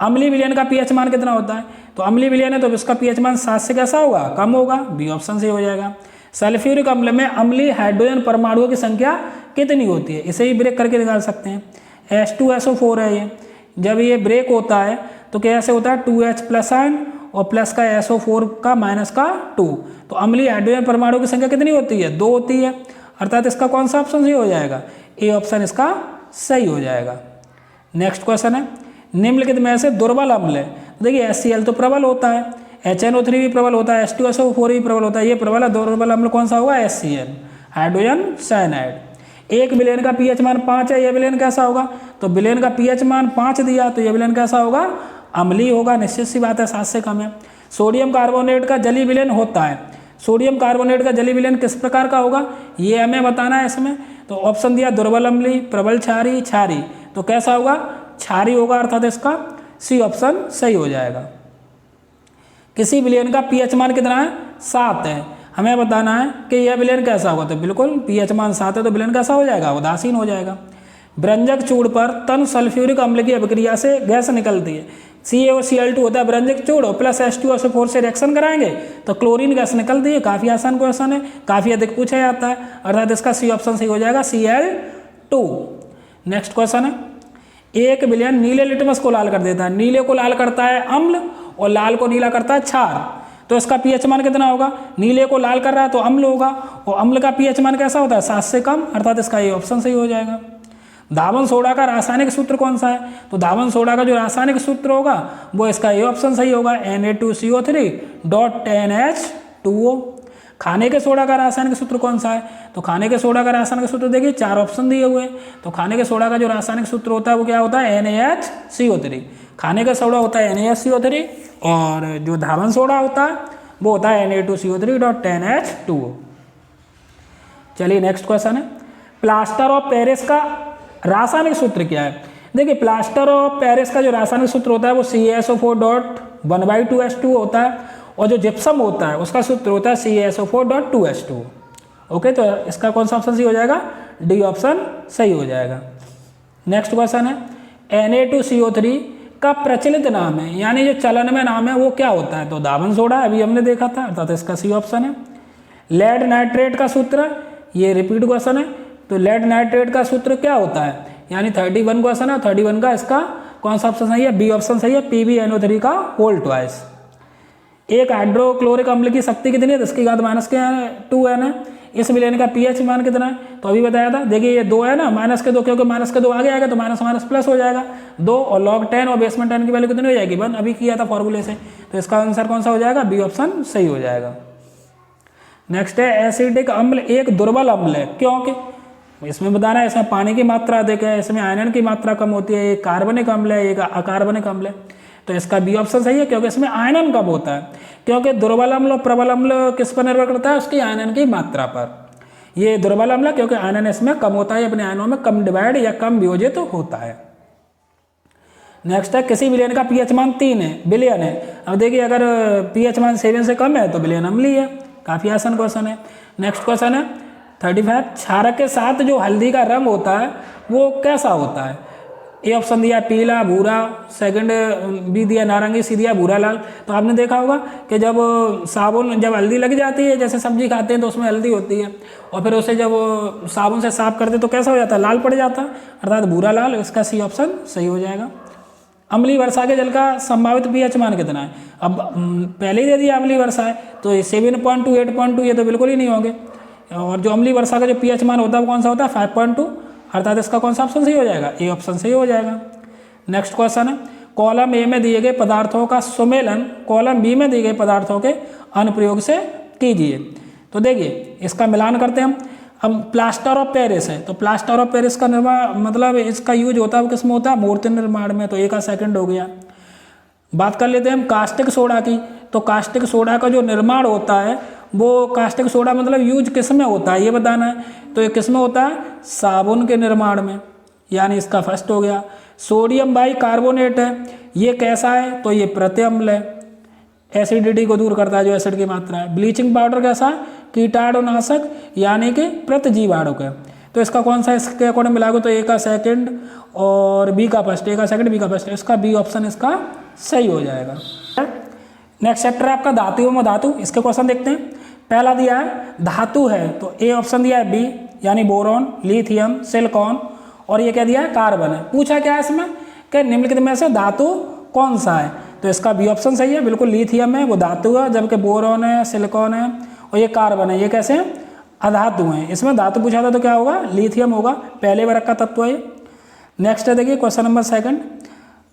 अम्लीय विलयन का pH मान कितना होता है, तो अम्लीय विलयन है तो इसका pH मान 7 से कैसा होगा, कम होगा, बी ऑप्शन सही हो जाएगा। सल्फ्यूरिक अम्ल में अम्लीय हाइड्रोजन परमाणुओं की संख्या कितनी होती है, इसे ही ब्रेक करके निकाल सकते हैं। H2SO4 है ये, जब ये ब्रेक होता है तो कैसे होता है 2H प्लस आयन और प्लस का SO4 का माइनस का 2, तो अम्लीय हाइड्रोजन परमाणु की संख्या कितनी होती है 2 होती है, अर्थात इसका कौन सा ऑप्शन सही हो जाएगा, ए ऑप्शन इसका सही हो जाएगा। नेक्स्ट क्वेश्चन है निम्नलिखित में से दुर्बल अम्ल है। देखिए HCl तो प्रबल होता है, HNO3 भी प्रबल होता है, H2SO4 भी प्रबल होता है, ये प्रबल दुर्बल अम्ल कौन सा होगा HCl, हाइड्रोजन साइनाइड। एक विलेन का पीएच मान 5 है, ये विलेन कैसा होगा? तो विलेन का पीएच मान 5 दिया तो ये विलेन कैसा होगा? अम्लीय होगा, निश्चित सी बात है, 7 से कम है। सोडियम कार्बोनेट का जलीय विलेन होता है, सोडियम कार्बोनेट का जलीय विलेन किस प्रकार का होगा ये हमें बताना है इसमें। तो ऑप्शन दिया दुर्बल अम्लीय, प्रबल क्षारीय, क्षारीय, तो कैसा होगा? क्षारीय होगा, अर्थात इसका सी ऑप्शन सही हो जाएगा। किसी विलेन का पीएच मान कितना है? 7 है, हमें बताना है कि यह विलेन कैसा होगा। तो बिल्कुल पीएच मान 7 है तो विलेन कैसा हो जाएगा? उदासीन हो जाएगा। व्यंजक चूड़ पर तन सल्फ्यूरिक अम्ल की अभिक्रिया से गैस निकलती है, CaOCl2 होता है व्यंजक चूड़ और प्लस H2SO4 से रिएक्शन कराएंगे तो क्लोरीन गैस निकलती है। काफ़ी आसान क्वेश्चन है, काफ़ी अधिक पूछा जाता है, अर्थात इसका सी ऑप्शन सही हो जाएगा, Cl2। नेक्स्ट क्वेश्चन है, एक विलेन नीले लिटमस को लाल कर देता है, नीले को लाल करता है अम्ल और लाल को नीला करता है क्षार, तो इसका पीएच मान कितना होगा? नीले को लाल कर रहा है तो अम्ल होगा, और अम्ल का पीएच मान कैसा होता है? 7 से कम, अर्थात इसका ये ऑप्शन सही हो जाएगा। धावन सोडा का रासायनिक सूत्र कौन सा है? तो धावन सोडा का जो रासायनिक सूत्र होगा वो इसका ये ऑप्शन सही होगा, Na2CO3.10H2O। खाने के सोडा का रासायनिक सूत्र कौन सा है? तो खाने के सोडा का रासायनिक सूत्र देखिए 4 ऑप्शन दिए हुए हैं, तो खाने के सोडा का जो रासायनिक सूत्र होता है वो क्या होता है? NaHCO3। खाने का सोडा होता है NaHCO3 और जो धावन सोडा होता है वो होता है Na2CO3.10H2O। चलिए नेक्स्ट क्वेश्चन है, प्लास्टर ऑफ पेरिस का रासायनिक सूत्र क्या है? देखिए प्लास्टर ऑफ पेरिस का जो रासायनिक सूत्र होता है वो CaSO4.1/2H2O होता है, और जो जिप्सम होता है उसका सूत्र होता है CaSO4.2H2O। ओके, तो इसका कौन सा ऑप्शन सही हो जाएगा? डी ऑप्शन सही हो जाएगा। नेक्स्ट क्वेश्चन है, Na2CO3 का प्रचलित नाम है, यानी जो चलन में नाम है वो क्या होता है? तो धावन सोडा, अभी हमने देखा था, अर्थात इसका सी ऑप्शन है। लेड नाइट्रेट का सूत्र, ये रिपीट क्वेश्चन है, तो लेड नाइट्रेट का सूत्र क्या होता है? यानी 31 क्वेश्चन है, 31 का इसका कौन सा ऑप्शन सही है? बी ऑप्शन सही है, PbNO3 का होल ट्वाइस। एक हाइड्रोक्लोरिक अम्ल की शक्ति कितनी है? 10 की घात -2 है। इस विलेन का पीएच मान कितना है? तो अभी बताया था, देखिए ये 2 है ना, -2, क्योंकि -2 आगे आएगा तो माइनस माइनस प्लस हो जाएगा 2, और log 10 और बेसमेंट 10 की वैल्यू कितनी हो जाएगी? 1, अभी किया था फॉर्मूले से, तो इसका आंसर कौन सा हो जाएगा? बी ऑप्शन सही हो जाएगा। नेक्स्ट है, एसिडिक अम्ल एक दुर्बल अम्ल है, क्योंकि इसमें बताना है इसमें पानी की मात्रा अधिक है, इसमें आयरन की मात्रा कम होती है, एक कार्बनिक अम्ल है, एक अकार्बनिक अम्ल है, तो इसका बी ऑप्शन सही है, क्योंकि इसमें आयरन कम होता है। क्योंकि दुर्बल अम्ल और प्रबल अम्ल किस पर निर्भर करता है? उसकी आयरन की मात्रा पर। ये दुर्बल अम्ल है क्योंकि आयरन इसमें कम होता है, अपने आयनों में कम डिवाइड या कम वियोजित होता है। नेक्स्ट है, किसी विलेन का पीएच मान 3 है, विलेन है। अब देखिए अगर पीएच मान 7 से कम है तो विलेन अम्लीय है, काफ़ी आसान क्वेश्चन है। नेक्स्ट क्वेश्चन है 35, क्षारक के साथ जो हल्दी का रंग होता है वो कैसा होता है? ए ऑप्शन दिया पीला भूरा, सेकंड बी दिया नारंगी, सी दिया भूरा लाल। तो आपने देखा होगा कि जब साबुन, जब हल्दी लग जाती है, जैसे सब्जी खाते हैं तो उसमें हल्दी होती है, और फिर उसे जब साबुन से साफ करते तो कैसा हो जाता है? लाल पड़ जाता है, अर्थात भूरा लाल। इसका सी ऑप्शन सही हो जाएगा। अम्लीय वर्षा के जल का संभावित पीएच मान कितना है? अब पहले ही दे दिया अम्लीय वर्षा है तो 7.2, 8.2 ये तो बिल्कुल ही नहीं होंगे, और जो अम्लीय वर्षा का जो पीएच मान होता है वो कौन सा होता है? 5.2, अर्थात इसका कौन सा ऑप्शन सही हो जाएगा? ए ऑप्शन सही हो जाएगा। नेक्स्ट क्वेश्चन है, कॉलम ए में दिए गए पदार्थों का सुमेलन कॉलम बी में दिए गए पदार्थों के अनुप्रयोग से कीजिए। तो देखिए इसका मिलान करते हैं हम। अब प्लास्टर ऑफ पेरिस है, तो प्लास्टर ऑफ पेरिस का निर्माण मतलब इसका यूज होता है वो किस में होता है? मूर्ति निर्माण में, तो ए का सेकंड हो गया। बात कर लेते हैं हम कास्टिक सोडा की, तो कास्टिक सोडा का जो निर्माण होता है वो कास्टिक सोडा मतलब यूज किस में होता है ये बताना है, तो ये किस में होता है? साबुन के निर्माण में, यानी इसका फर्स्ट हो गया। सोडियम बाई कार्बोनेट है, ये कैसा है? तो ये प्रत्यम्ल है, एसिडिटी को दूर करता है जो एसिड की मात्रा है। ब्लीचिंग पाउडर कैसा है? कीटाणुनाशक यानी कि प्रतिजीवाणुक है, तो इसका कौन सा इसके अकॉर्डिंग मिलाओगे? तो ए का सेकंड और बी का फर्स्ट, ए का सेकंड बी का फर्स्ट, इसका बी ऑप्शन इसका सही हो जाएगा। नेक्स्ट चैप्टर है आपका धातु एवं धातु, इसके क्वेश्चन देखते हैं। पहला दिया है धातु है, तो ए ऑप्शन दिया है बी, यानी बोरॉन, लिथियम, सिलिकॉन, और ये क्या दिया है? कार्बन है। पूछा क्या है इसमें कि निम्नलिखित में से धातु कौन सा है? तो इसका बी ऑप्शन सही है, बिल्कुल लिथियम है वो धातु है, जबकि बोरॉन है, सिलिकॉन है और ये कार्बन है, ये कैसे हैं? अधातु हैं। इसमें धातु पूछा था तो क्या होगा? लिथियम होगा, पहले वर्ग का तत्व है। नेक्स्ट है देखिए क्वेश्चन नंबर 2,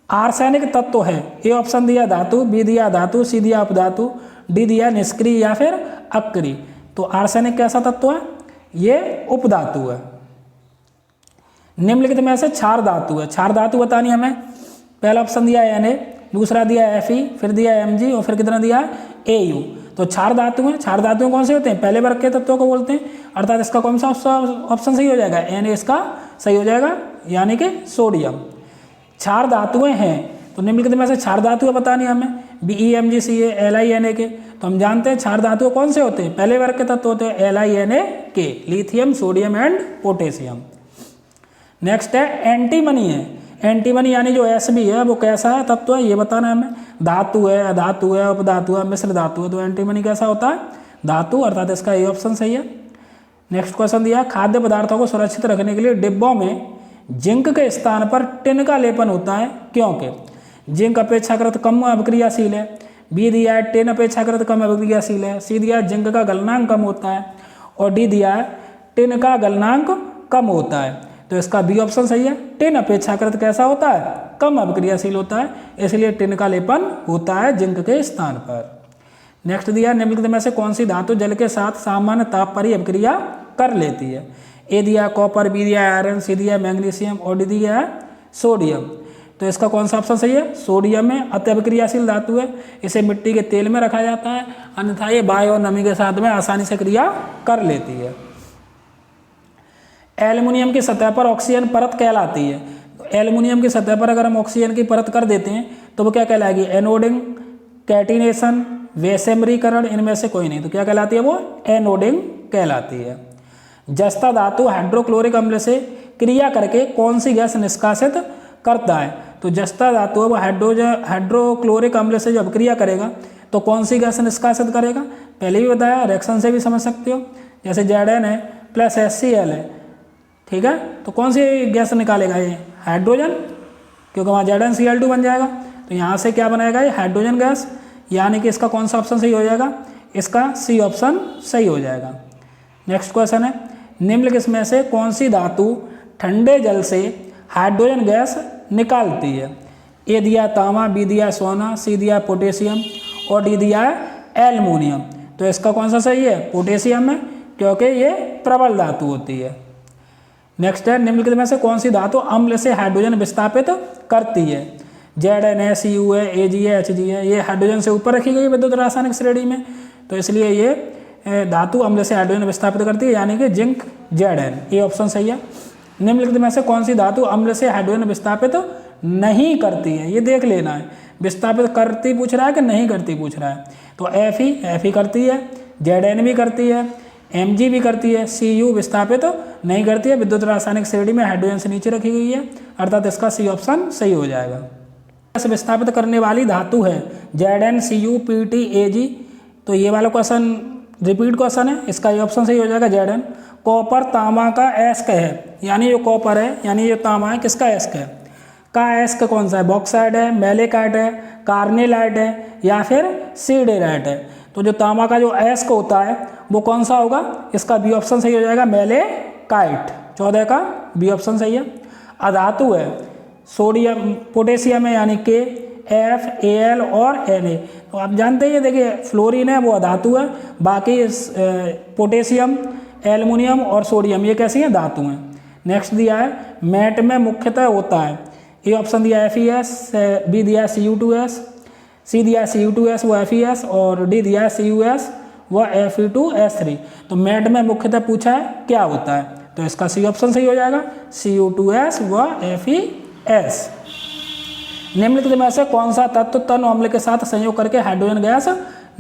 आर्सेनिक तत्व है। ए ऑप्शन दिया धातु, बी दिया धातु, सी दिया अपधातु, डी दिया निष्क्रिय या फिर अक्रिय। तो आर्सेनिक कैसा तत्व है? ये उपधातु है। निम्नलिखित में से क्षार धातु है, क्षार धातु बतानी हमें। पहला ऑप्शन दिया है Na, दूसरा दिया है Fe, फिर दिया है Mg और फिर कितना दिया है Au। तो क्षार धातु हैं, क्षार धातु कौन से होते हैं, पहले वर्ग के तत्वों को बोलते हैं, अर्थात इसका कौन सा ऑप्शन सही हो जाएगा, Na इसका सही हो जाएगा, यानी कि सोडियम। क्षार धातुएं हैं, तो निम्नलिखित में से क्षार धातुएं बतानी हमें, BeMgCa LiNa तो हम जानते हैं क्षार धातु कौन से होते हैं, पहले वर्ग के तत्व होते हैं LiNa lithium, sodium and potassium. Next है एंटीमनी है, एंटीमनी यानी जो Sb है वो कैसा है तत्व है ये बताना है हमें, धातु है, अधातु है, उपधातु है, मिश्र धातु है, तो एंटीमनी कैसा होता है, धातु, अर्थात इसका ये ऑप्शन सही है। नेक्स्ट क्वेश्चन दिया खाद्य पदार्थों को सुरक्षित रखने के लिए डिब्बों में जिंक के स्थान पर टिन का लेपन होता है, क्योंकि जिंक अपेक्षाकृत कम अभिक्रियाशील है, बी दिया है टिन अपेक्षाकृत कम अभिक्रियाशील है, सी दिया है जिंक का गलनांक कम होता है, और डी दिया है टिन का गलनांक कम होता है। तो इसका बी ऑप्शन सही है, टिन अपेक्षाकृत कैसा होता है, कम अभिक्रियाशील होता है, इसलिए टिन का लेपन होता है जिंक के स्थान पर। नेक्स्ट दिया निम्नलिखित में से कौन सी धातु जल के साथ सामान्य ताप पर ही अभिक्रिया कर लेती है, ए दिया कॉपर, बी दिया आयरन, सी दिया मैग्नीशियम और डी दिया है सोडियम। तो इसका कौन सा ऑप्शन सही है, सोडियम में अति अभिक्रियाशील धातु है, इसे मिट्टी के तेल में रखा जाता है, अन्यथा ये वायु और नमी के साथ में आसानी से क्रिया कर लेती है। एल्युमिनियम की सतह पर ऑक्सीजन परत कहलाती है, तो एल्युमिनियम की सतह पर अगर हम ऑक्सीजन की परत कर देते हैं तो वो क्या कहलाएगी, एनोडिंग, कैटिनेशन, वैसेमरीकरण, इनमें से कोई नहीं, तो क्या कहलाती है, वो एनोडिंग कहलाती है। जस्ता धातु हाइड्रोक्लोरिक अम्ल से क्रिया करके कौन सी गैस निष्कासित करता है, तो जस्ता धातु है वो हाइड्रोक्लोरिक अम्ल से जब क्रिया करेगा तो कौन सी गैस निष्कासित करेगा, पहले भी बताया, रिएक्शन से भी समझ सकते हो, जैसे Zn है प्लस HCl है, ठीक है, तो कौन सी गैस निकालेगा ये, हाइड्रोजन, क्योंकि वहाँ ZnCl2 बन जाएगा, तो यहाँ से क्या बनाएगा ये हाइड्रोजन गैस, यानी कि इसका कौन सा ऑप्शन सही हो जाएगा, इसका सी ऑप्शन सही हो जाएगा। नेक्स्ट क्वेश्चन है निम्नलिखित में से कौन सी धातु ठंडे जल से हाइड्रोजन गैस निकालती है, ए दिया तांबा, बी दिया सोना, सी दिया पोटेशियम और डी दिया एल्युमिनियम। तो इसका कौन सा सही है, पोटेशियम है, क्योंकि ये प्रबल धातु होती है। नेक्स्ट है निम्नलिखित में से कौन सी धातु अम्ल से हाइड्रोजन विस्थापित करती है, Zn है, Cu है, Ag है, Hg है, ये हाइड्रोजन से ऊपर रखी गई विद्युत रासायनिक श्रेणी में, तो इसलिए ये धातु अम्ल से हाइड्रोजन विस्थापित करती है, यानी कि जिंक Zn, ये ऑप्शन सही है। निम्नलिखित में से कौन सी धातु अम्ल से हाइड्रोजन विस्थापित नहीं करती है, ये देख लेना है, विस्थापित करती पूछ रहा है कि नहीं करती पूछ रहा है, तो Fe करती है, Zn भी करती है, Mg भी करती है, Cu विस्थापित नहीं करती है, विद्युत रासायनिक श्रेणी में हाइड्रोजन से नीचे रखी गई है, अर्थात इसका सी ऑप्शन सही हो जाएगा। गैस विस्थापित करने वाली धातु है Zn, Cu, Pt, Ag, तो ये वाला क्वेश्चन रिपीट क्वेश्चन है, इसका ये ऑप्शन सही हो जाएगा Zn। कॉपर तांबा का एस्क है, यानी जो कॉपर है यानी जो तांबा है किसका एस्क है, का एस्क कौन सा है, बॉक्साइड है, मैलेकाइट है, कार्नेलाइट है या फिर सीडेराइट है। तो जो तांबा का जो एस्क होता है वो कौन सा होगा, इसका बी ऑप्शन सही हो जाएगा, मैलेकाइट। 14 का बी ऑप्शन सही है। अधातु है सोडियम, पोटेशियम है यानी के, F, Al और Na, तो आप जानते हैं देखिए फ्लोरीन है वो अधातु है, बाकी पोटेशियम, एल्युमिनियम और सोडियम ये कैसी हैं, धातु हैं। नेक्स्ट दिया है मैट में मुख्यतः होता है, ए ऑप्शन दिया FeS, बी दिया Cu2S, सी दिया Cu2S वो FeS और डी दिया CuS वो Fe2S3। तो मैट में मुख्यतः पूछा है क्या होता है, तो इसका सी ऑप्शन सही हो जाएगा, Cu2S व FeS। निम्नलिखित में से कौन सा तत्व तन अम्ल के साथ संयोग करके हाइड्रोजन गैस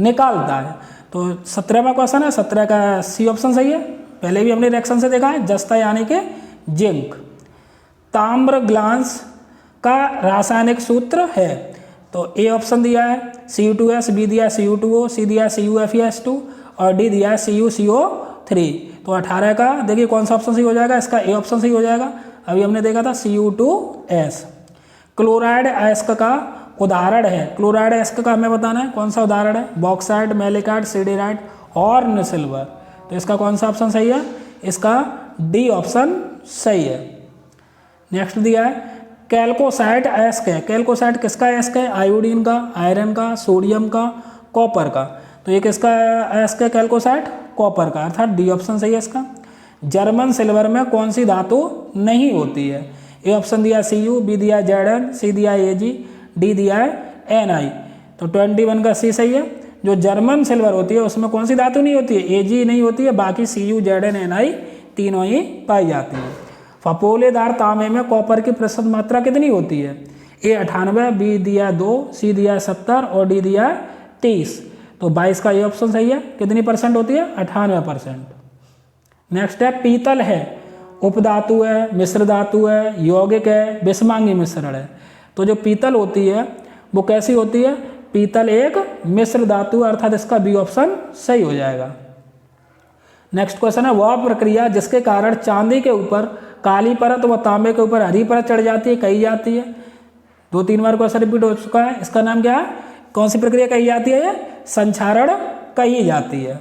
निकालता है, तो 17वां क्वेश्चन है, 17 का सी ऑप्शन सही है, पहले भी हमने रिएक्शन से देखा है, जस्ता यानी कि जिंक। ताम्र ग्लांस का रासायनिक सूत्र है, तो ए ऑप्शन दिया है Cu2S, बी दिया Cu2O, सी दिया CuFeS2 और डी दिया CuCO3। तो 18 का देखिए कौन सा ऑप्शन सही हो जाएगा, इसका ए ऑप्शन सही हो जाएगा, अभी हमने देखा था Cu2S। क्लोराइड अयस्क का उदाहरण है, क्लोराइड अयस्क का हमें बताना है कौन सा उदाहरण है, बॉक्साइड, मैलेकाइट, सीडेराइट और सिल्वर। तो इसका कौन सा ऑप्शन सही है, इसका डी ऑप्शन सही है। नेक्स्ट दिया है कैल्कोसाइट अयस्क है, कैल्कोसाइट किसका अयस्क है, आयोडीन का, आयरन का, सोडियम का, कॉपर का। तो ये किसका अयस्क है कैल्कोसाइट, कॉपर का, अर्थात डी ऑप्शन सही है इसका। जर्मन सिल्वर में कौन सी धातु नहीं होती है? ए ऑप्शन दिया Cu, बी दिया Zn, सी दिया Ag, डी दिया है Ni। तो 21 का सी सही है। जो जर्मन सिल्वर होती है उसमें कौन सी धातु नहीं होती है? Ag नहीं होती है, बाकी Cu, Zn, Ni तीनों ही पाई जाती हैं। फपोलेदार तांबे में कॉपर की प्रतिशत मात्रा कितनी होती है? ए 98, बी दिया 2, सी दिया 70 और डी दिया 30। तो 22 का ये ऑप्शन सही है। कितनी परसेंट होती है? 98%। नेक्स्ट है पीतल है, उपधातु है, मिश्र धातु है, यौगिक है, विषमांगी मिश्रण है। तो जो पीतल होती है वो कैसी होती है? पीतल एक मिश्र धातु, अर्थात इसका बी ऑप्शन सही हो जाएगा। नेक्स्ट क्वेश्चन है वह प्रक्रिया जिसके कारण चांदी के ऊपर काली परत व तांबे के ऊपर हरी परत चढ़ जाती है कही जाती है? 2-3 बार क्वेश्चन रिपीट हो चुका है। इसका नाम क्या है? कौन सी प्रक्रिया कही जाती है? संक्षारण कही जाती है।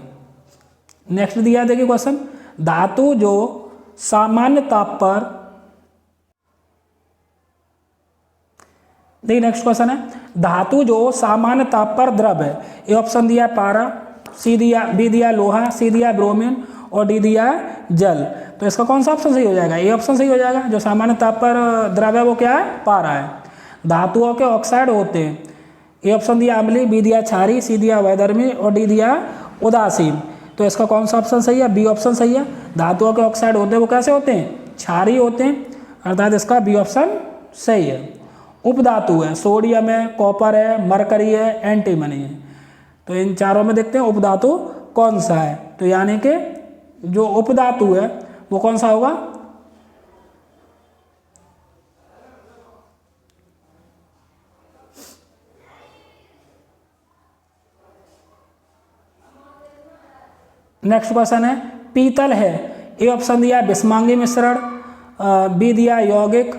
नेक्स्ट दिया देखिए क्वेश्चन, धातु जो सामान्य ताप पर, देखिए नेक्स्ट क्वेश्चन है, धातु जो सामान्य ताप पर द्रव है। ए ऑप्शन दिया पारा, बी दिया लोहा, सी दिया ब्रोमीन और डी दिया जल। तो इसका कौन सा ऑप्शन सही हो जाएगा? ए ऑप्शन सही हो जाएगा। जो सामान्य ताप पर द्रव है वो क्या है? पारा है। धातुओं के ऑक्साइड होते हैं। ए ऑप्शन दिया अम्लीय, बी दिया क्षारीय, सी दिया वैधर्मी और डी दिया उदासीन। तो इसका कौन सा ऑप्शन सही है? बी ऑप्शन सही है। धातुओं के ऑक्साइड होते हैं वो कैसे होते हैं? क्षारीय होते हैं, अर्थात इसका बी ऑप्शन सही है। उपधातु है, सोडियम है, कॉपर है, मरकरी है, एंटीमनी है। तो इन चारों में देखते हैं उपधातु कौन सा है। तो यानी कि जो उपधातु है वो कौन सा होगा? नेक्स्ट क्वेश्चन है पीतल है। ए ऑप्शन दिया विषमांगी मिश्रण, बी दिया यौगिक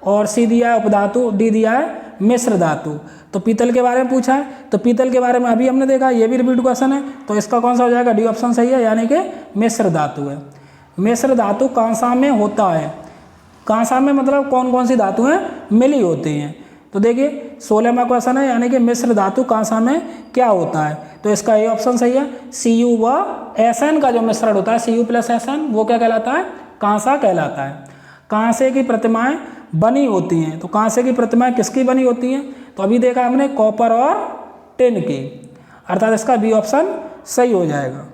और सी दिया उपधातु, डी दिया है मिश्र धातु। तो पीतल के बारे में पूछा है, तो पीतल के बारे में अभी हमने देखा, ये भी रिपीट क्वेश्चन है। तो इसका कौन सा हो जाएगा? डी ऑप्शन सही है, यानी कि मिश्र धातु है। मिश्र धातु कांसा में होता है। कांसा में मतलब कौन कौन सी धातुएं मिली होती हैं? तो देखिए 16वां क्वेश्चन है, यानी कि मिश्र धातु कांसा में क्या होता है? तो इसका ए ऑप्शन सही है। Cu व Sn का जो मिश्रण होता है, Cu प्लस Sn, वो क्या कहलाता है? कांसा कहलाता है। कांसे की प्रतिमाएं बनी होती हैं। तो कांसे की प्रतिमाएं किसकी बनी होती हैं? तो अभी देखा हमने कॉपर और टिन की, अर्थात इसका बी ऑप्शन सही हो जाएगा।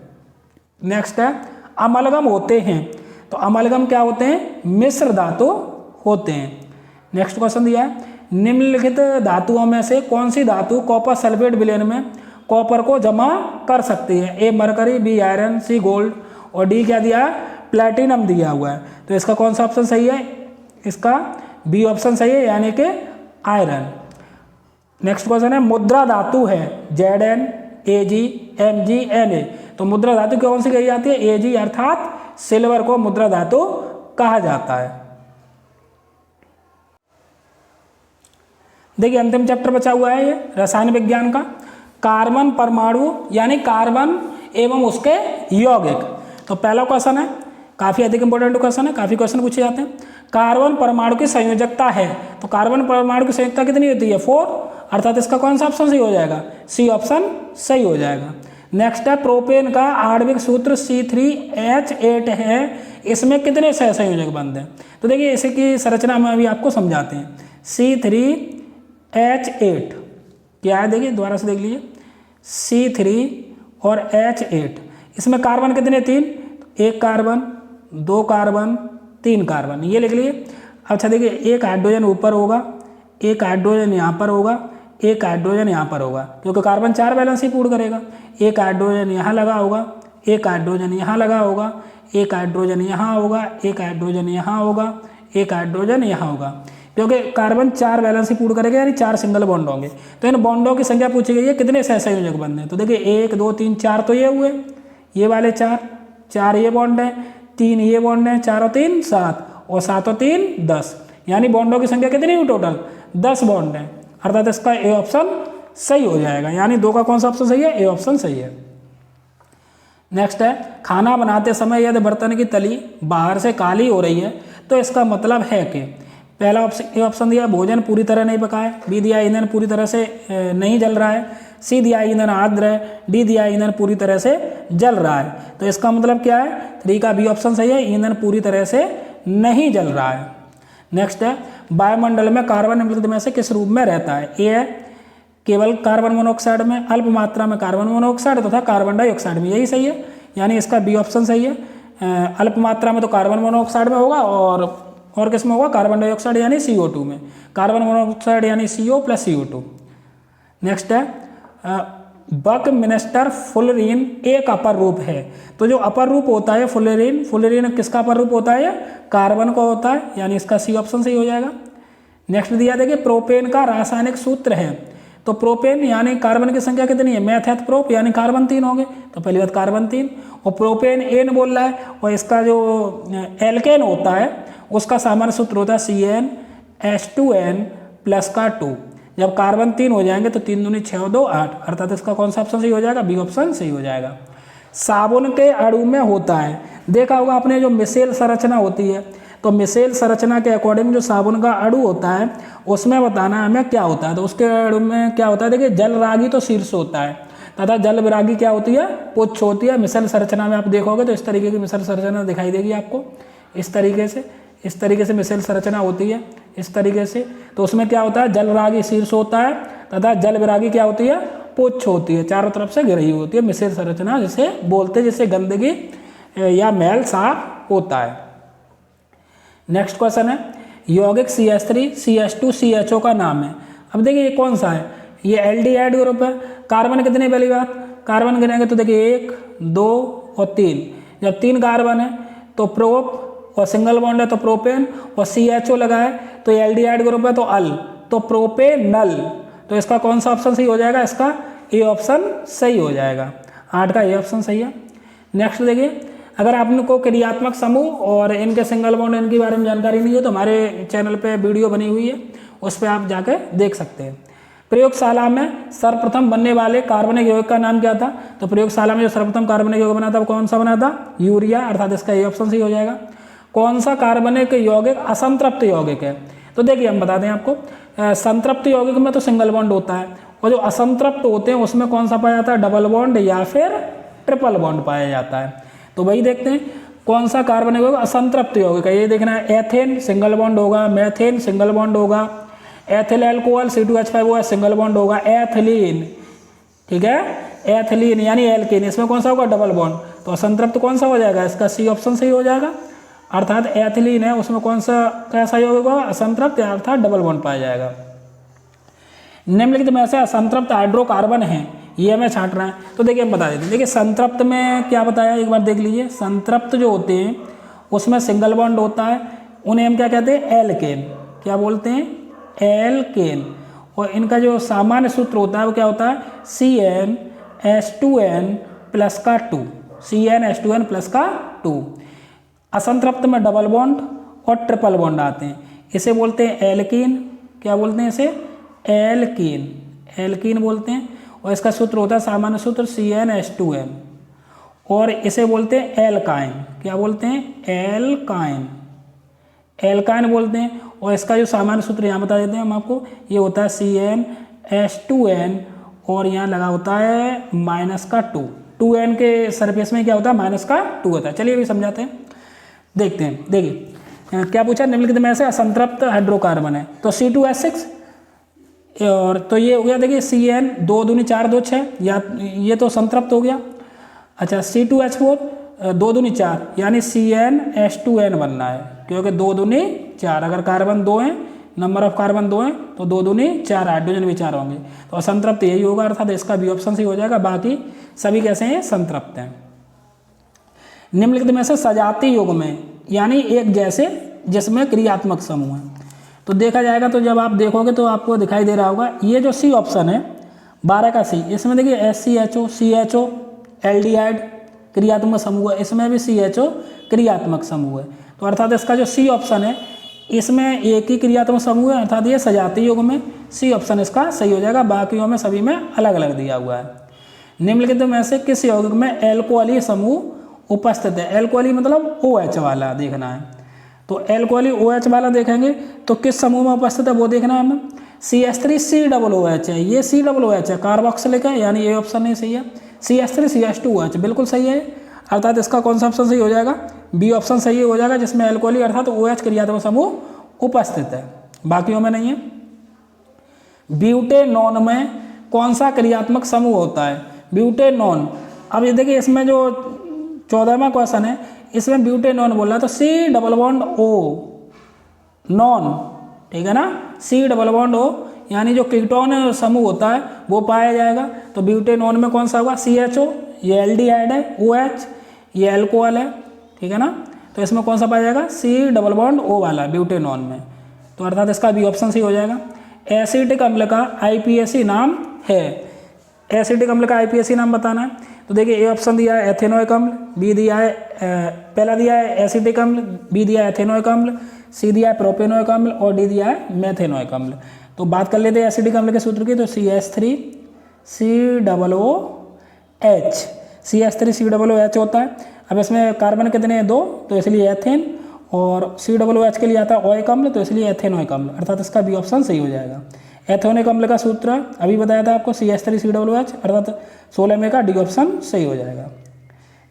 नेक्स्ट है अमलगम होते हैं। तो अमलगम क्या होते हैं? मिश्र धातु होते हैं। नेक्स्ट क्वेश्चन दिया है निम्नलिखित धातुओं में से कौन सी धातु कॉपर सल्फेट विलयन में कॉपर को जमा कर सकती है? ए मरकरी, बी आयरन, सी गोल्ड और डी क्या दिया है? प्लेटिनम दिया हुआ है। तो इसका कौन सा ऑप्शन सही है? इसका बी ऑप्शन सही है, यानी कि आयरन। नेक्स्ट क्वेश्चन है मुद्रा धातु है। Zn, Ag, Mg, Na। तो मुद्रा धातु कौन सी कही जाती है? Ag, अर्थात सिल्वर को मुद्रा धातु कहा जाता है। देखिए अंतिम चैप्टर बचा हुआ है ये रसायन विज्ञान का, कार्बन परमाणु यानी कार्बन एवं उसके यौगिक। तो पहला क्वेश्चन है, काफ़ी अधिक इंपॉर्टेंट क्वेश्चन है, काफ़ी क्वेश्चन पूछे जाते हैं। कार्बन परमाणु की संयोजकता है। तो कार्बन परमाणु की संयोजकता कितनी होती है? 4, अर्थात इसका कौन सा ऑप्शन सही हो जाएगा? सी ऑप्शन सही हो जाएगा। नेक्स्ट है प्रोपेन का आणविक सूत्र C3H8 है। इसमें कितने सहसंयोजक बनते हैं? तो देखिए इसकी संरचना हम अभी आपको समझाते हैं। C3H8 क्या है? देखिए दोबारा से देख लीजिए, C3 और H8, इसमें कार्बन कितने? 3, 1 कार्बन, 2 कार्बन, 3 कार्बन, ये लिख लीजिए। अच्छा देखिए एक हाइड्रोजन ऊपर होगा, एक हाइड्रोजन यहाँ पर होगा, एक हाइड्रोजन यहाँ पर होगा, क्योंकि कार्बन 4 वैलेंसी पूर्ण करेगा। एक हाइड्रोजन यहाँ लगा होगा, एक हाइड्रोजन यहाँ लगा होगा, एक हाइड्रोजन यहाँ होगा, एक हाइड्रोजन यहाँ होगा, एक हाइड्रोजन यहाँ होगा, क्योंकि कार्बन 4 वैलेंसी पूर्ण करेगा, यानी 4 सिंगल बॉन्ड होंगे। तो इन बॉन्डों की संख्या पूछी गई है कितने सहसंयोजक बनते हैं। तो देखिए 1, 2, 3, 4 तो ये हुए, ये वाले 4 ये बॉन्ड है, 3 ये बॉन्ड है, 4 और 3 7 और 7 और 3 10, यानी बॉन्डों की संख्या कितनी हुई? टोटल 10 बॉन्ड है, अर्थात इसका ए ऑप्शन सही हो जाएगा। यानी 2 का कौन सा ऑप्शन सही है? ए ऑप्शन सही है। नेक्स्ट है खाना बनाते समय यदि बर्तन की तली बाहर से काली हो रही है तो इसका मतलब है कि पहला ऑप्शन ए ऑप्शन दिया भोजन पूरी तरह नहीं पका है, बी दिया ईंधन पूरी तरह से नहीं जल रहा है, सी दिया ईंधन आर्द्र है, डी दिया ईंधन पूरी तरह से जल रहा है। तो इसका मतलब क्या है, 3 का बी ऑप्शन सही है, ईंधन पूरी तरह से नहीं जल रहा है। नेक्स्ट है वायुमंडल में कार्बन निम्नलिखित में से किस रूप में रहता है। ए है केवल कार्बन मोनोऑक्साइड में, अल्प मात्रा में कार्बन मोनोऑक्साइड तथा कार्बन डाइऑक्साइड में, यही सही है, यानी इसका बी ऑप्शन सही है। अल्प मात्रा में तो कार्बन मोनोऑक्साइड में होगा और किस में होगा, कार्बन डाइऑक्साइड यानी CO2 में, कार्बन मोनोऑक्साइड यानी CO प्लस CO2। नेक्स्ट है बकमिंस्टर फुलरीन एक अपर रूप है। तो जो अपर रूप होता है फुलरीन किसका अपर रूप होता है, कार्बन का होता है, यानी इसका सी ऑप्शन सही हो जाएगा। नेक्स्ट दिया देखिए प्रोपेन का रासायनिक सूत्र है। तो प्रोपेन यानी कार्बन की संख्या कितनी है, मैथ है प्रोप यानी कार्बन 3 होंगे, तो पहली बात कार्बन 3, और प्रोपेन एन बोल रहा है, और इसका जो एल्केन होता है उसका सामान्य सूत्र होता है CnH2n प्लस का 2। जब कार्बन 3 हो जाएंगे तो 3 दूनी 6 2 8, अर्थात इसका कौन सा ऑप्शन सही हो जाएगा, बी ऑप्शन सही हो जाएगा। साबुन के अणु में होता है, देखा होगा आपने जो मिसेल संरचना होती है, तो मिसेल संरचना के अकॉर्डिंग जो साबुन का अणु होता है उसमें बताना हमें क्या होता है। तो उसके अणु में क्या होता है, देखिए जल रागी तो शीर्ष होता है तथा जल विरागी क्या होती है, पुच्छ होती है। मिसेल संरचना में आप देखोगे तो इस तरीके की मिसेल संरचना दिखाई देगी आपको, इस तरीके से मिसेल संरचना होती है, इस तरीके से। तो उसमें क्या होता है, जल रागी शीर्ष होता है तथा जल विरागी क्या होती है, पुच्छ होती है, चारों तरफ से घिरी होती है मिसेल संरचना, जिसे बोलते हैं, जिससे गंदगी या मैल साफ होता है। नेक्स्ट क्वेश्चन है यौगिक CH3 CH2 CHO का नाम है। अब देखिए ये कौन सा है, ये एल्डिहाइड ग्रुप है। कार्बन कितने, पहली बात कार्बन गिनेंगे तो देखिए 1 2 और 3, जब 3 कार्बन है तो प्रोप, और सिंगल बॉन्ड है तो प्रोपेन, और CHO लगा है तो एल्डिहाइड ग्रुप है तो अल, तो प्रोपेनल। तो इसका कौन सा ऑप्शन सही हो जाएगा, इसका ए ऑप्शन सही हो जाएगा, 8 का ए ऑप्शन सही है। नेक्स्ट देखिए अगर आपको क्रियात्मक समूह और इनके सिंगल बॉन्ड इनके बारे में जानकारी नहीं है तो हमारे चैनल पे वीडियो बनी हुई है, उस पर आप जाकर देख सकते हैं। प्रयोगशाला में सर्वप्रथम बनने वाले कार्बनिक यौगिक का नाम क्या था, तो प्रयोगशाला में जो सर्वप्रथम कार्बनिक यौगिक बना था वो कौन सा बना था, यूरिया, अर्थात इसका ए ऑप्शन सही हो जाएगा। कौन सा कार्बनिक यौगिक असंतृप्त यौगिक है, तो देखिए हम बता दें आपको, संतृप्त यौगिक में तो सिंगल बॉन्ड होता है, और जो असंतृप्त होते हैं उसमें कौन सा पाया जाता है, डबल बॉन्ड या फिर ट्रिपल बॉन्ड पाया जाता है। तो वही देखते हैं कौन सा कार्बनिक यौगिक असंतृप्त यौगिक है, ये देखना है। एथेन सिंगल बॉन्ड होगा, मैथेन सिंगल बॉन्ड होगा, ethyl alcohol C2H5OH single bond होगा, एथिलीन, ठीक है, एथिलीन यानी एल्केन, इसमें कौन सा होगा, डबल बॉन्ड। तो असंतृप्त कौन सा हो जाएगा, इसका सी ऑप्शन सही हो जाएगा, अर्थात एथिलीन है, उसमें कौन सा कैसा यौगिक होगा, असंतृप्त, अर्थात डबल बॉन्ड पाया जाएगा। निम्नलिखित में से असंतृप्त हाइड्रोकार्बन है, ये हमें छांट रहा है, तो देखिए हम बता देते हैं। देखिए संतृप्त में क्या बताया, एक बार देख लीजिए। संतृप्त जो होते हैं उसमें सिंगल बॉन्ड होता है, उन्हें हम क्या कहते हैं, एल्केन, क्या बोलते हैं, एल्केन। और इनका जो सामान्य सूत्र होता है वो क्या होता है, CnH2n प्लस का 2, CnH2n प्लस का 2। असंतृप्त में डबल बॉन्ड और ट्रिपल बॉन्ड आते हैं, इसे बोलते हैं एल्कीन, क्या बोलते हैं इसे, एल्कीन, एल्कीन बोलते हैं। और इसका सूत्र होता है सामान्य सूत्र CnH2n, और इसे बोलते हैं एल्काइन, क्या बोलते हैं, एल्काइन, एल्काइन बोलते हैं। और इसका जो सामान्य सूत्र यहाँ बता देते हैं हम आपको, ये होता है CnH2n, और यहाँ लगा होता है माइनस का 2, 2n के सरफेस में क्या होता है, माइनस का 2 होता है। चलिए अभी समझाते हैं, देखते हैं। देखिए क्या पूछा, निम्नलिखित में से असंतृप्त हाइड्रोकार्बन है, तो C2H6, और तो ये हो गया देखिए Cn 2 दूनी 4 2 6, या ये तो संतृप्त हो गया। अच्छा C2H4 2 दूनी 4, यानी CnH2n बनना है, क्योंकि 2 दूनी 4, अगर कार्बन 2 हैं, नंबर ऑफ कार्बन 2 हैं तो 2 दूनी 4, हाइड्रोजन भी 4 होंगे, तो असंतृप्त यही होगा, अर्थात इसका बी ऑप्शन सही हो जाएगा। बाकी सभी कैसे हैं, संतृप्त हैं। निम्नलिखित में से सजातीय युग्म में, यानी एक जैसे जिसमें क्रियात्मक समूह है, तो देखा जाएगा, तो जब आप देखोगे तो आपको दिखाई दे रहा होगा, ये जो सी ऑप्शन है 12 का सी, इसमें देखिए SCHO CHO एल्डिहाइड क्रियात्मक समूह है, इसमें भी CHO क्रियात्मक समूह है, तो अर्थात इसका जो सी ऑप्शन है इसमें एक ही क्रियात्मक समूह है, अर्थात ये सजातीय युग्म में सी ऑप्शन इसका सही हो जाएगा। बाकियों में सभी में अलग अलग दिया हुआ है। निम्नलिखित में से किस यौगिक में एल्कोहलीय समूह उपस्थित है, एल्कोहली मतलब OH वाला देखना है, तो एल्कोहली OH वाला देखेंगे तो किस समूह में उपस्थित है वो देखना है हमें। CH3COOH है, ये COOH है, कार्बोक्सिलिक है, यानी ये ऑप्शन नहीं सही है। CH3CH2OH बिल्कुल सही है, अर्थात इसका कौन सा ऑप्शन सही हो जाएगा? बी ऑप्शन सही हो जाएगा, जिसमें एल्कोहली अर्थात OH क्रियात्मक समूह उपस्थित है, बाकियों में नहीं है। ब्यूटेनॉन में कौन सा क्रियात्मक समूह होता है? ब्यूटेनॉन, अब ये देखिए इसमें जो 14वां क्वेश्चन है, इसमें ब्यूटेनॉन बोल रहा है, तो C+O नॉन, ठीक है ना, C+O यानी जो कीटोन समूह होता है वो पाया जाएगा। तो ब्यूटेनॉन में कौन सा होगा? CHO, ये एल्डिहाइड है, OH ये एल्कोहल है, ठीक है ना, तो इसमें कौन सा पाया जाएगा? C+O वाला ब्यूटेनॉन में, तो अर्थात इसका बी ऑप्शन सही हो जाएगा। एसिटिक अम्ल का IPAC नाम है, एसिटिक अम्ल का IPAC नाम बताना है। तो देखिए ए ऑप्शन दिया है एथेनोइक अम्ल, बी दिया है पहला दिया है एसिटिक अम्ल, बी दिया है एथेनोइक अम्ल, सी दिया है प्रोपेनोइक अम्ल और डी दिया है मेथेनोइक अम्ल। तो बात कर लेते हैं एसिटिक अम्ल के सूत्र की, तो CH3COOH होता है। अब इसमें कार्बन कितने हैं? 2, तो इसलिए एथेन, और COOH के लिए आता है ओइक अम्ल, तो इसलिए एथेनोइक अम्ल, अर्थात इसका बी ऑप्शन सही हो जाएगा। एथेनोइक अम्ल का सूत्र अभी बताया था आपको CH3COOH, अर्थात 16 में का डी ऑप्शन सही हो जाएगा।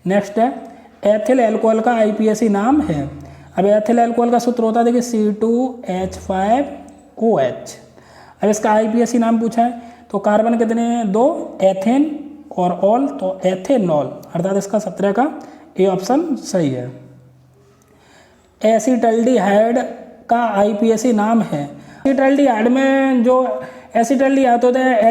नेक्स्ट है एथिल एल्कोहल का IPAC नाम है। अब एथिल एल्कोहल का सूत्र होता है देखिए C2H5OH। अब इसका IPAC नाम पूछा है, तो कार्बन कितने हैं? 2, एथेन और ऑल, तो एथेनॉल, अर्थात इसका 17 का ए ऑप्शन सही है। एसिटल्डिहाइड का IPAC नाम है। एसिटल्डिहाइड में जो एसिटल्डिहाइड होता है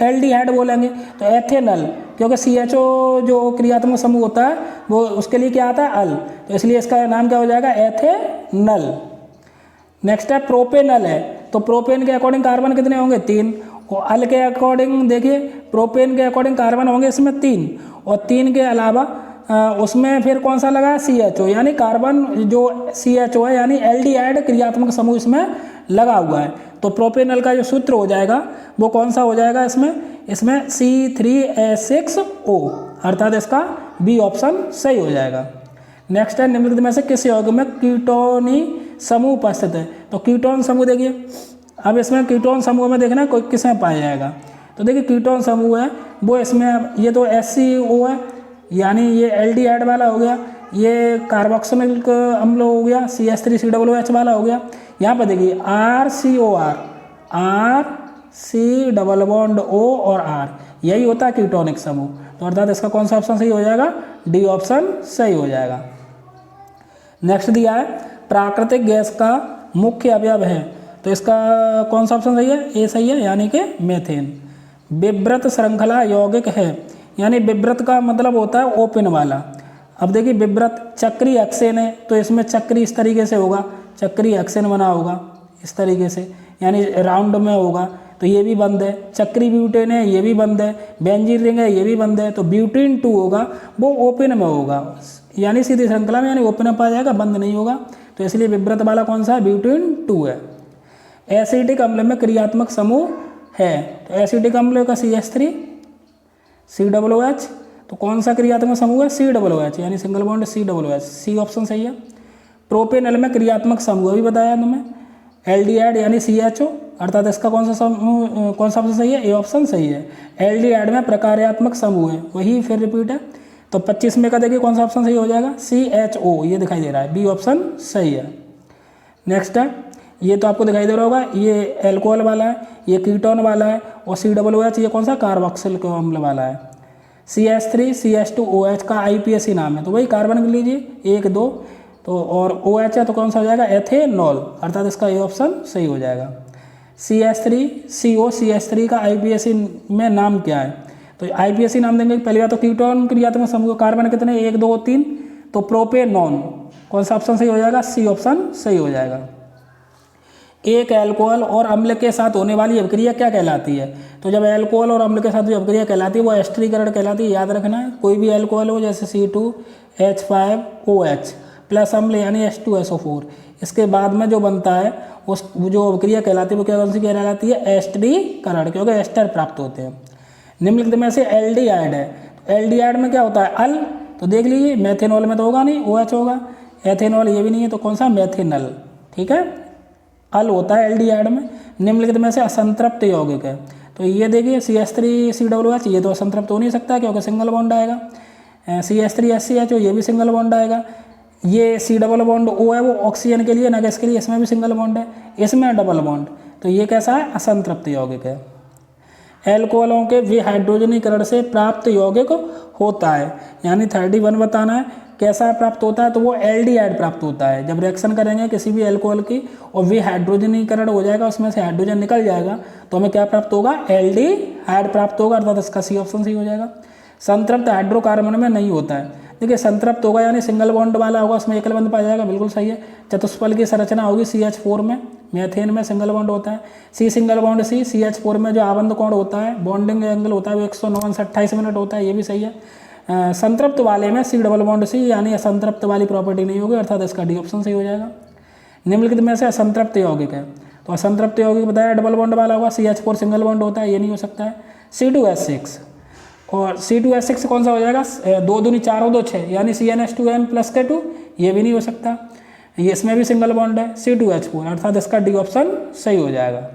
एल्डिहाइड बोलेंगे, तो एथेनल, क्योंकि CHO जो क्रियात्मक समूह होता है वो उसके लिए क्या आता है? अल, तो इसलिए इसका नाम क्या हो जाएगा? एथेनल। नेक्स्ट है प्रोपेनल है, तो प्रोपेन के अकॉर्डिंग कार्बन कितने होंगे? 3, और अल के अकॉर्डिंग देखिए प्रोपेन के अकॉर्डिंग कार्बन होंगे इसमें 3, और 3 के अलावा उसमें फिर कौन सा लगा है? CHO, यानी कार्बन जो CHO है यानी एल्डिहाइड क्रियात्मक समूह इसमें लगा हुआ है। तो प्रोपेनल का जो सूत्र हो जाएगा वो कौन सा हो जाएगा? इसमें C3H6O, अर्थात इसका बी ऑप्शन सही हो जाएगा। नेक्स्ट है निम्नलिखित में से किस यौगिक में कीटोनी समूह उपस्थित है? तो कीटोन समूह देखिए, अब इसमें कीटोन समूह में देखना कोई किसमें पाया जाएगा, तो देखिए कीटोन समूह है वो इसमें, ये तो HCO है यानी ये एल्डिहाइड वाला हो गया, ये कार्बोक्सिलिक अम्ल हो गया, CH3COOH वाला हो गया। यहाँ पर देखिए RCOR, RC+O और R, यही होता है कीटोनिक समूह, तो अर्थात इसका कौन सा ऑप्शन सही हो जाएगा? डी ऑप्शन सही हो जाएगा। नेक्स्ट दिया है प्राकृतिक गैस का मुख्य अवयव है, तो इसका कौन सा ऑप्शन सही है? ए सही है, यानी कि मेथेन। विव्रत श्रृंखला यौगिक है, यानी विव्रत का मतलब होता है ओपन वाला। अब देखिए विव्रत चक्री हेक्सेन है, तो इसमें चक्री इस तरीके से होगा, चक्री हेक्सेन बना होगा इस तरीके से, यानी राउंड में होगा, तो ये भी बंद है। चक्री ब्यूटेन है, ये भी बंद है। बेंजीन रिंग है, ये भी बंद है। तो ब्यूटेन 2 होगा वो ओपन में होगा, यानी सीधी श्रृंखला में, यानी ओपन में पाया जाएगा, बंद नहीं होगा, तो इसलिए विव्रत वाला कौन सा है? ब्यूटेन 2 है। एसिटिक अम्ल में क्रियात्मक समूह है, तो एसिटिक अम्ल का CH3COOH, तो कौन सा क्रियात्मक समूह है? COOH, यानी single bond COOH, C option सही है। प्रोपेनल में क्रियात्मक समूह भी बताया तुम्हें, एल्डिहाइड यानी CHO, अर्थात इसका कौन सा ऑप्शन सही है? ए ऑप्शन सही है। एल्डिहाइड में प्रकार्यात्मक समूह है, वही फिर रिपीट है, तो 25 में का देखिए कौन सा ऑप्शन सही हो जाएगा? CHO, ये दिखाई दे रहा है, बी ऑप्शन सही है। नेक्स्ट है, ये तो आपको दिखाई दे रहा होगा, ये एल्कोहल वाला है, ये कीटोन वाला है, और COOH ये कौन सा? कार्बोक्सिलिक अम्ल वाला है। CH3CH2OH का IPAC नाम है, तो वही कार्बन के लीजिए 1, 2, तो और OH है तो कौन सा हो जाएगा? एथेनॉल, अर्थात इसका ए ऑप्शन सही हो जाएगा। CH3CO का IPAC में नाम क्या है? तो IPAC नाम देंगे पहली बात तो कीटोन क्रियात्मक समूह, कार्बन कितने? 1, 2, 3, तो प्रोपेनॉन, कौन सा ऑप्शन सही हो जाएगा? सी ऑप्शन सही हो जाएगा। एक अल्कोहल और अम्ल के साथ होने वाली अभिक्रिया क्या कहलाती है? तो जब अल्कोहल और अम्ल के साथ जो अभिक्रिया कहलाती है वो एस्टरीकरण कहलाती है, याद रखना है। कोई भी अल्कोहल हो जैसे C2H5OH प्लस अम्ल यानी H2SO4, इसके बाद में जो बनता है उस जो अभिक्रिया कहलाती है वो कौन सी कहलाती है? एस्टरीकरण, क्योंकि एस्टर प्राप्त होते हैं। निम्नलिखित में से एल्डिहाइड है, तो एल्डिहाइड में क्या होता है? अल, तो देख लीजिए मेथेनॉल में तो होगा नहीं, OH होगा। एथेनॉल ये भी नहीं है, तो कौन सा? मेथेनल, ठीक है, अल होता है एल्डिहाइड में। निम्नलिखित में से असंतृप्त यौगिक है। तो ये देखिए CH3COOH ये तो असंतृप्त हो नहीं सकता क्योंकि सिंगल बॉन्ड आएगा। CH3SCHO ये भी सिंगल बॉन्ड आएगा। ये C डबल बॉन्ड O है वो ऑक्सीजन के लिए ना गैस के लिए, इसमें भी सिंगल बॉन्ड है, इसमें डबल बॉन्ड, तो ये कैसा है? असंतृप्त यौगिक है। एल्कोहलों के विहाइड्रोजनीकरण से प्राप्त यौगिक होता है, यानी 31 बताना है कैसा प्राप्त होता है। तो वो एल्डिहाइड प्राप्त होता है। जब रिएक्शन करेंगे किसी भी एल्कोहल की और विहाइड्रोजनीकरण हो जाएगा, उसमें से हाइड्रोजन निकल जाएगा, तो हमें क्या प्राप्त होगा? एल्डिहाइड प्राप्त होगा, अर्थात इसका सी ऑप्शन सही हो जाएगा। संतृप्त हाइड्रोकार्बन में नहीं होता है। देखिए संतृप्त होगा यानी सिंगल बॉन्ड वाला होगा, उसमें एकल बंध पाया जाएगा, बिल्कुल सही है। चतुष्फल की संरचना होगी CH4 में, मीथेन में सिंगल बॉन्ड होता है। C single bond C, CH4 में जो आबंध कोण होता है, बॉन्डिंग एंगल होता है वो 109 से 28 मिनट होता है, ये भी सही है। संतृप्त वाले में C डबल बॉन्ड C, यानी असंतृप्त वाली प्रॉपर्टी नहीं होगी, अर्थात इसका डी ऑप्शन सही हो जाएगा। निम्नलिखित में से असंतृप्त यौगिक है, तो असंतृप्त यौगिक बताया डबल बॉन्ड वाला होगा, CH4 सिंगल बॉन्ड होता है, ये नहीं हो सकता है। C2H6 और C2H6 कौन सा हो जाएगा? 2 दूनी 4 और 2 6, यानी CnH2n प्लस K2, ये भी नहीं हो सकता। ये इसमें भी सिंगल बॉन्ड है C2H4, अर्थात इसका डी ऑप्शन सही हो जाएगा।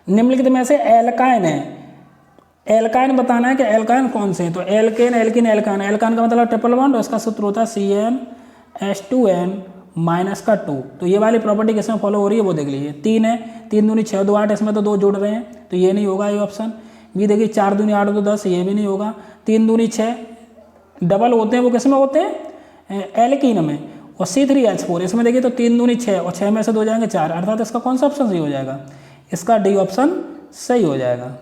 निम्नलिखित में से एल्काइन है, एल्काइन बताना है कि एल्काइन कौन से हैं। तो एल्केन, एल्किन, एल्काइन, एल्काइन का मतलब ट्रिपल बॉन्ड और इसका सूत्र होता है CnH2n माइनस का 2। तो ये वाली प्रॉपर्टी किसमें फॉलो हो रही है वो देख लीजिए। 3 है, 3 दूनी 6 2 8, इसमें तो 2 जोड़ रहे हैं, तो ये नहीं होगा ये ऑप्शन। भी देखिए 4 दूनी 8 2 10, ये भी नहीं होगा। 3 दूनी 6 डबल होते हैं, वो किसमें होते हैं? एल्कीन में। और C3H4 इसमें देखिए तो 3 दूनी 6 और 6 में से 2 जाएंगे 4, अर्थात इसका कौन सा ऑप्शन सही हो जाएगा? इसका डी ऑप्शन सही हो जाएगा।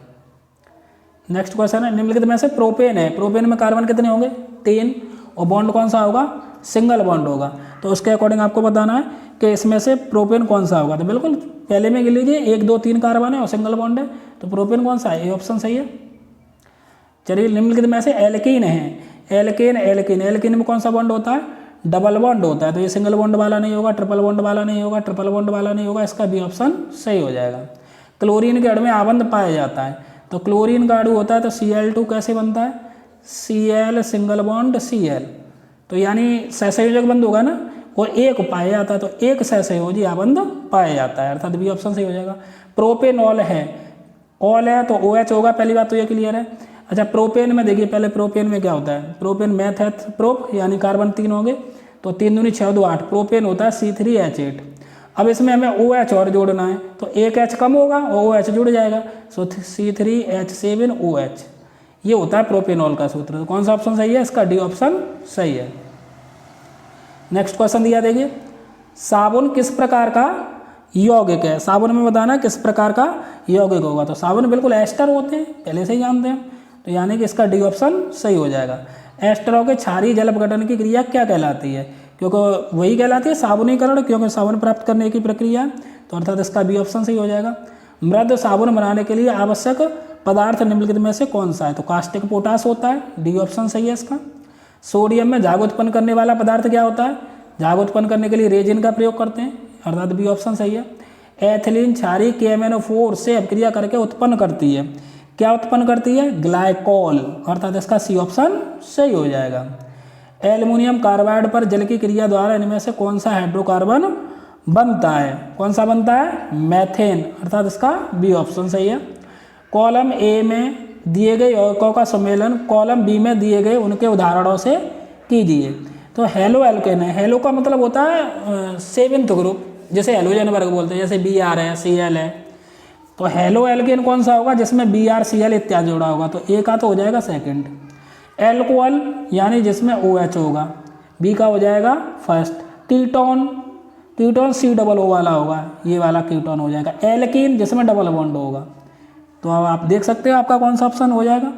नेक्स्ट क्वेश्चन है, निम्नलिखित में से प्रोपेन है, प्रोपेन में कार्बन कितने होंगे? 3, और बॉन्ड कौन सा होगा? सिंगल बॉन्ड होगा। तो उसके अकॉर्डिंग आपको बताना है कि इसमें से प्रोपेन कौन सा होगा। तो बिल्कुल पहले में गिन लीजिए, 1 2 3 कार्बन है और सिंगल बॉन्ड है, तो प्रोपेन कौन सा है? ये ऑप्शन सही है। चलिए निम्नलिखित में से एल्कीन है, एल्केन, एल्किन, एल्किन में कौन सा बॉन्ड होता है? डबल बॉन्ड होता है, तो ये सिंगल बॉन्ड वाला नहीं होगा, ट्रिपल बॉन्ड वाला नहीं होगा, ट्रिपल बॉन्ड वाला नहीं होगा, इसका भी ऑप्शन सही हो जाएगा। क्लोरीन के अणु में आबंध पाया जाता है, तो क्लोरीन का अणु होता है तो Cl2 कैसे बनता है? Cl सिंगल बॉन्ड Cl, तो यानी सहसंयोजक बंध होगा ना, और एक पाया जाता है, तो एक सहसंयोजी आबंध पाया जाता है, अर्थात बी ऑप्शन सही हो जाएगा। प्रोपेनॉल है, ऑल है तो OH होगा, पहली बात तो ये क्लियर है। अच्छा प्रोपेन में देखिए, पहले प्रोपेन में क्या होता है? प्रोपेन मैथ है प्रोप, यानी कार्बन 3 होंगे, तो 3 दूनी 6 2 8, प्रोपेन होता है C3H8। अब इसमें हमें OH और जोड़ना है, तो एक H कम होगा और OH जुड़ जाएगा, सो C3H7OH, ये होता है प्रोपेनॉल का सूत्र। तो कौन सा ऑप्शन सही है? इसका डी ऑप्शन सही है। नेक्स्ट क्वेश्चन दिया देखिए, साबुन किस प्रकार का यौगिक है? साबुन में बताना किस प्रकार का यौगिक होगा। तो साबुन बिल्कुल एस्टर होते हैं, पहले से ही जानते हैं, तो यानी कि इसका डी ऑप्शन सही हो जाएगा। एस्टरों के क्षारीय जल अपघटन की क्रिया क्या कहलाती है? क्योंकि वही कहलाती है साबुनीकरण, क्योंकि साबुन प्राप्त करने की प्रक्रिया, तो अर्थात इसका बी ऑप्शन सही हो जाएगा। मृद साबुन बनाने के लिए आवश्यक पदार्थ निम्नलिखित में से कौन सा है? तो कास्टिक पोटास होता है, डी ऑप्शन सही है इसका। सोडियम में झाग उत्पन्न करने वाला पदार्थ क्या होता है? झाग उत्पन्न करने के लिए रेजिन का प्रयोग करते हैं, अर्थात बी ऑप्शन सही है। एथिलीन क्षारीय KMnO4 से अपक्रिया करके उत्पन्न करती है, क्या उत्पन्न करती है? ग्लाइकोल, अर्थात इसका सी ऑप्शन सही हो जाएगा। एल्युमिनियम कार्बाइड पर जल की क्रिया द्वारा इनमें से कौन सा हाइड्रोकार्बन बनता है? कौन सा बनता है? मैथेन, अर्थात इसका बी ऑप्शन सही है। कॉलम ए में दिए गए यौगिकों का सम्मेलन कॉलम बी में दिए गए उनके उदाहरणों से कीजिए। तो हेलो एल्केन है, हेलो का मतलब होता है 7th ग्रुप, जैसे हेलोजन वर्ग बोलते हैं, जैसे Br है, Cl है, तो हेलो एल्केन कौन सा होगा? जिसमें Br Cl इत्यादि जोड़ा होगा, तो ए का तो हो जाएगा सेकंड। एल्कोहल यानी जिसमें OH होगा, बी का हो जाएगा फर्स्ट। कीटोन, कीटोन COO वाला होगा, ये वाला कीटोन हो जाएगा। एल्कीन जिसमें डबल बॉन्ड होगा, तो अब आप देख सकते हो आपका कौन सा ऑप्शन हो जाएगा,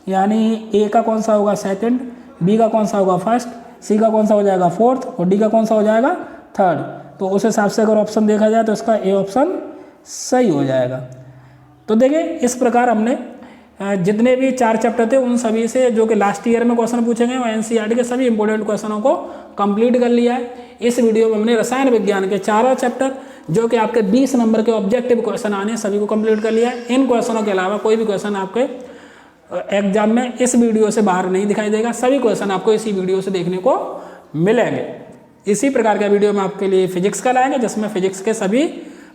यानी ए का कौन सा होगा सेकंड, बी का कौन सा होगा फर्स्ट, सी का कौन सा हो जाएगा फोर्थ और डी का कौन सा हो जाएगा थर्ड। तो उस हिसाब से अगर ऑप्शन देखा जाए तो इसका ए ऑप्शन सही हो जाएगा। तो देखिए इस प्रकार हमने जितने भी 4 चैप्टर थे उन सभी से जो कि लास्ट ईयर में क्वेश्चन पूछे गए और NCERT के सभी इंपॉर्टेंट क्वेश्चनों को कंप्लीट कर लिया है। इस वीडियो में हमने रसायन विज्ञान के 4 चैप्टर जो कि आपके 20 नंबर के ऑब्जेक्टिव क्वेश्चन आने सभी को कंप्लीट कर लिया है। इन क्वेश्चनों के अलावा कोई भी क्वेश्चन आपके एग्जाम में इस वीडियो से बाहर नहीं दिखाई देगा, सभी क्वेश्चन आपको इसी वीडियो से देखने को मिलेंगे। इसी प्रकार का वीडियो में आपके लिए फिजिक्स का लाएंगे जिसमें फिजिक्स के सभी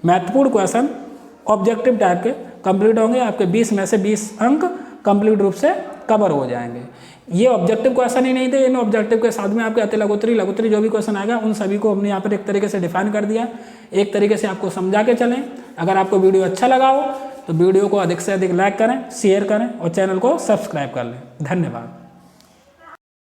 महत्वपूर्ण क्वेश्चन ऑब्जेक्टिव टाइप के कंप्लीट होंगे, आपके 20 में से 20 अंक कंप्लीट रूप से कवर हो जाएंगे। ये ऑब्जेक्टिव क्वेश्चन ही नहीं थे, इन ऑब्जेक्टिव के साथ में आपके अति लघुत्तरी जो भी क्वेश्चन आएगा उन सभी को हमने यहाँ पर एक तरीके से डिफाइन कर दिया, एक तरीके से आपको समझा के चलें। अगर आपको वीडियो अच्छा लगा हो तो वीडियो को अधिक से अधिक लाइक करें, शेयर करें और चैनल को सब्सक्राइब कर लें। धन्यवाद।